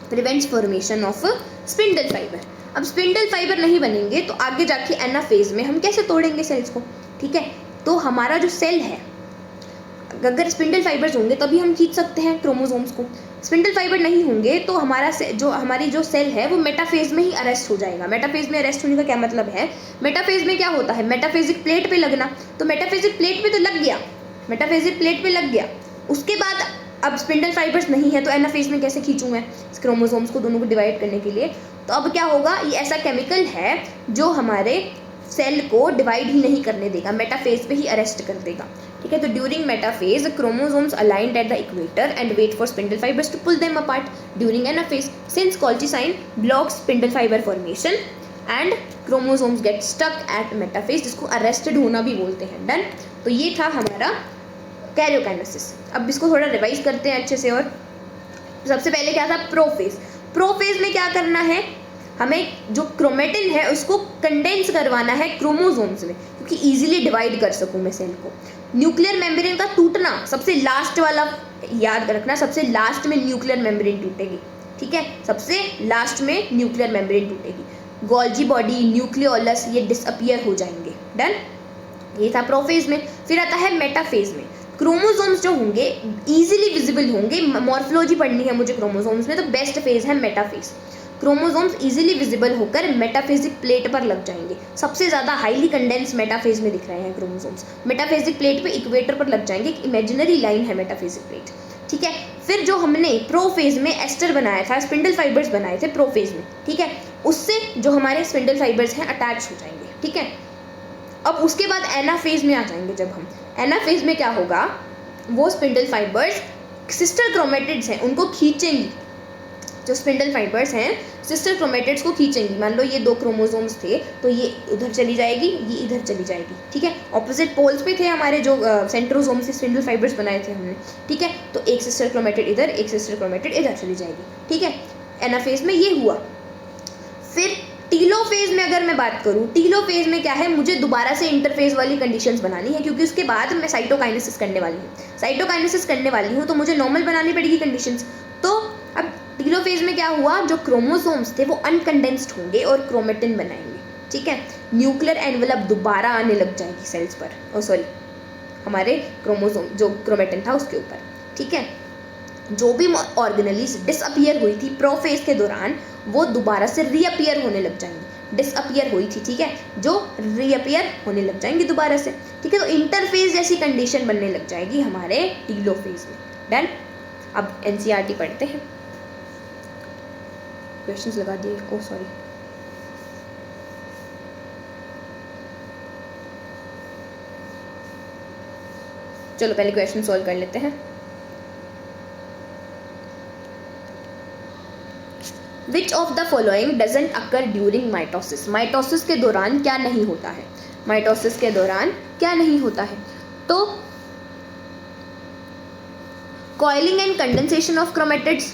prevents formation of spindle fibre. अब स्पिंडल फाइबर नहीं बनेंगे तो आगे जाके एनाफेज में हम कैसे तोड़ेंगे सेल्स को, ठीक है। तो हमारा जो सेल है, अगर स्पिंडल फाइबर्स होंगे तभी हम खींच सकते हैं क्रोमोसोम्स को, स्पिंडल फाइबर नहीं होंगे तो हमारी जो सेल है वो मेटाफेज में ही अरेस्ट हो जाएगा। मेटाफेज में अरेस्ट होने का क्या मतलब है? मेटाफेज में क्या होता है? मेटाफेजिक प्लेट पे लगना, तो मेटाफेजिक प्लेट पे तो लग गया, मेटाफेजिक प्लेट पे लग गया, उसके बाद अब स्पिंडल फाइबर्स नहीं है तो एनाफेज में कैसे खींचूं मैं क्रोमोसोम्स को, दोनों को डिवाइड करने के लिए? तो अब क्या होगा, ये ऐसा केमिकल है जो हमारे सेल को डिवाइड ही नहीं करने देगा, मेटाफेज पे ही अरेस्ट कर देगा, ठीक है। तो during metaphase chromosomes aligned at the equator and wait for spindle fibres to pull them apart during anaphase, since colchicine blocks spindle fibre formation and chromosomes get stuck at metaphase, जिसको arrested होना भी बोलते हैं। Done. तो ये था हमारा karyokinesis. अब इसको थोड़ा रिवाइज करते हैं अच्छे से। और सबसे पहले क्या था? प्रोफेज। प्रोफेज में क्या करना है? हमें जो क्रोमेटिन है उसको कंडेंस करवाना है क्रोमोसोम्स में, क्योंकि इजीली डिवाइड कर सकूं मैं सेल को। न्यूक्लियर मेम्ब्रेन का टूटना, सबसे लास्ट वाला याद रखना, सबसे लास्ट में न्यूक्लियर मेम्ब्रेन टूटेगी, ठीक है, सबसे लास्ट में न्यूक्लियर मेम्ब्रेन टूटेगी। गोल्जी बॉडी, न्यूक्लियोलस, ये डिसअपियर हो जाएंगे। डन। ये था प्रोफेज में। फिर आता है मेटाफेज में। क्रोमोसोम्स जो होंगे इजीली विजिबल होंगे, मॉर्फोलॉजी पढ़नी है मुझे क्रोमोसोम्स में, तो बेस्ट फेज है मेटाफेज। क्रोमोसोम्स इजीली विजिबल होकर मेटाफेजिक प्लेट पर लग जाएंगे, सबसे ज़्यादा हाईली कंडेंस मेटाफेज में दिख रहे हैं क्रोमोसोम्स, मेटाफेजिक प्लेट पे इक्वेटर पर लग जाएंगे, एक इमेजिनरी लाइन है मेटाफेजिक प्लेट, ठीक है। फिर जो हमने प्रोफेज में एस्टर बनाया था, स्पिंडल फाइबर्स बनाए थे प्रोफेज में, ठीक है, उससे जो हमारे स्पिंडल फाइबर्स हैं अटैच हो जाएंगे, ठीक है। अब उसके बाद एनाफेज में आ जाएंगे। जब हम एनाफेज में क्या होगा, वो स्पिंडल फाइबर्स सिस्टर क्रोमेटिड्स हैं उनको खींचेंगी, जो स्पिंडल फाइबर्स हैं सिस्टर क्रोमेटिड्स को खींचेंगी। मान लो ये दो क्रोमोसोम्स थे तो ये उधर चली जाएगी, ये इधर चली जाएगी, ठीक है। ऑपोजिट पोल्स पे थे हमारे जो सेंट्रोसोम से स्पिंडल फाइबर्स बनाए थे हमने, ठीक है। तो एक सिस्टर क्रोमेटिड इधर, एक सिस्टर क्रोमेटिड इधर चली जाएगी, ठीक है। एनाफेज में ये हुआ। फिर टीलोफेज में अगर मैं बात करूं, टीलोफेज में क्या है, मुझे दोबारा से इंटरफेज वाली कंडीशंस बनानी है, क्योंकि उसके बाद मैं साइटोकाइनेसिस करने वाली हूँ। साइटोकाइनेसिस करने वाली हूँ तो मुझे नॉर्मल बनानी पड़ेगी कंडीशंस। तो अब टीलोफेज में क्या हुआ, जो क्रोमोसोम्स थे वो अनकंडेंस्ड होंगे और क्रोमेटिन बनाएंगे, ठीक है। न्यूक्लियर एनवेलप दोबारा आने लग जाएगी सेल्स पर, सॉरी हमारे क्रोमोसोम जो क्रोमेटिन था उसके ऊपर, ठीक है। जो भी ऑर्गेनेलीज डिसअपियर हुई थी प्रोफेज के दौरान, वो दोबारा से रीअपियर होने लग जाएंगी। डिसअपियर हुई थी, ठीक है, जो रीअपियर होने लग जाएंगी दोबारा से, ठीक है। तो इंटरफेज जैसी कंडीशन बनने लग जाएगी हमारे टीलोफेज में। डन। अब एनसीईआरटी पढ़ते हैं। क्वेश्चंस लगा दिए, ओ सॉरी, चलो पहले क्वेश्चन सॉल्व कर लेते हैं। विच of the following doesn't occur during mitosis? Mitosis के दौरान क्या नहीं होता है? माइटोसिस के दौरान क्या नहीं होता है? तो coiling and condensation of chromatids,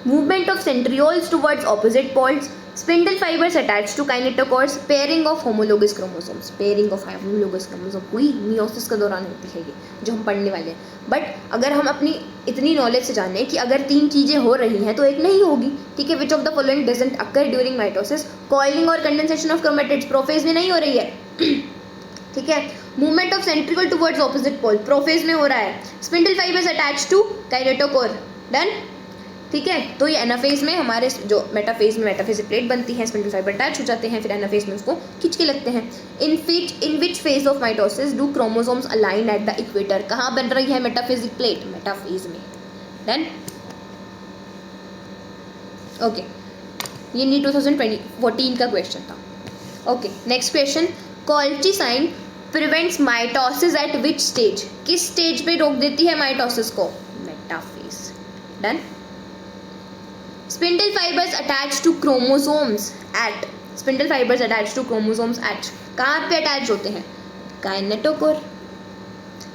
movement of centrioles towards opposite poles, spindle fibers attached to kinetochores, pairing of homologous chromosomes। pairing of homologous chromosome हुई मियोसिस के दौरान होती है, ये जो हम पढ़ने वाले हैं। बट अगर हम अपनी इतनी नॉलेज से जाने कि अगर तीन चीज़ें हो रही हैं तो एक नहीं होगी, ठीक है। Which of the following doesn't occur during mitosis? Coiling और कंडेंसेशन ऑफ क्रोमेटिड्स प्रोफेज में नहीं हो रही है, ठीक है। Movement of centriole towards opposite pole prophase में हो रहा है। Spindle fibres attach to kinetochore. Done, ठीक है। तो ये एनाफेज में हमारे जो मेटाफेज में मेटाफेजिक प्लेट बनती है, स्पिंडल फाइबर अटैच हो जाते हैं, फिर एनाफेज में उसको खींच के लगते हैं। In which phase of mitosis do chromosomes align at the equator? कहाँ बन रही है मेटाफेजिक प्लेट? मेटाफेज में। Done, okay. ये नी 2014 का क्वेश्चन था। Okay, next question. Colchicine prevents mitosis at which stage, किस स्टेज पे रोक देती है माइटोसिस को? Metaphase. Done. Spindle fibres attach to chromosomes at, spindle fibres attach to chromosomes at, कहाँ पे अटैच होते हैं? काइनेटोकोर,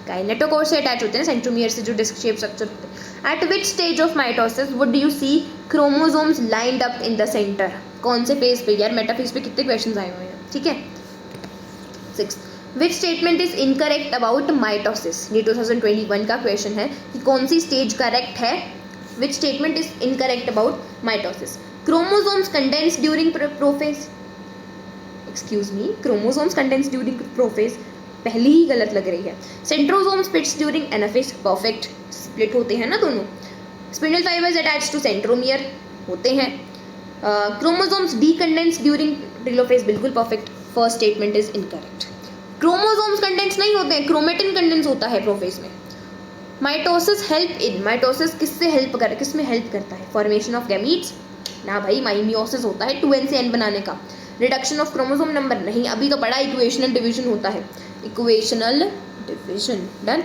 काइनेटोकोर से अटैच होते हैं, सेंट्रोमियर से जो डिस्क शेप स्ट्रक्चर होते हैं। At which stage of mitosis would you see chromosomes lined up in the centre, कौन से फेज पे? यार मेटाफेज पे कितने क्वेश्चंस आए हुए हैं, ठीक है। 6. विच statement is incorrect about mitosis, ये 2021 का क्वेश्चन है कि कौन सी स्टेज करेक्ट है। Which statement is incorrect about mitosis? Chromosomes condense during prophase, excuse me, chromosomes condense during prophase पहली ही गलत लग रही है। Centrosome splits during anaphase, perfect, split होते हैं ना दोनों। Spindle fibres attach to centromere, होते हैं। क्रोमोसोम्स डीकंडेंस ड्यूरिंग टेलोफेज, बिल्कुल perfect, first statement is incorrect. Chromosomes condense नहीं होते हैं, क्रोमेटिन कंडेंस होता है प्रोफेज में। माइटोसिस हेल्प इन, माइटोसिस किससे हेल्प कर, किस में हेल्प करता है? फॉर्मेशन ऑफ गैमीट्स, ना भाई, माइमियोसिस होता है 2n से n बनाने का। रिडक्शन ऑफ क्रोमोसोम नंबर, नहीं, अभी तो पढ़ा, इक्वेशनल डिवीजन होता है, equational division. Done.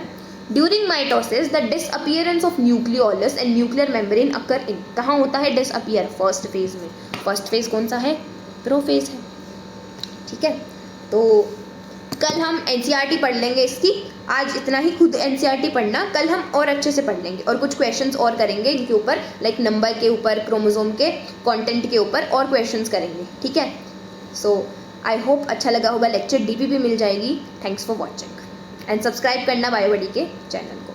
During mitosis the disappearance of nucleolus and nuclear membrane occur in, कहाँ होता है डिसअपियर? फर्स्ट फेज में। फर्स्ट फेज कौन सा है? प्रोफेज है, ठीक है। तो कल हम एनसीईआरटी पढ़ लेंगे इसकी, आज इतना ही, खुद एनसीईआरटी पढ़ना, कल हम और अच्छे से पढ़ लेंगे और कुछ क्वेश्चंस और करेंगे इनके ऊपर, लाइक नंबर के ऊपर, क्रोमोसोम के कंटेंट के ऊपर और क्वेश्चंस करेंगे, ठीक है। सो आई होप अच्छा लगा होगा लेक्चर, डीपी भी मिल जाएगी। Thanks for watching and subscribe करना बायोबडी के चैनल।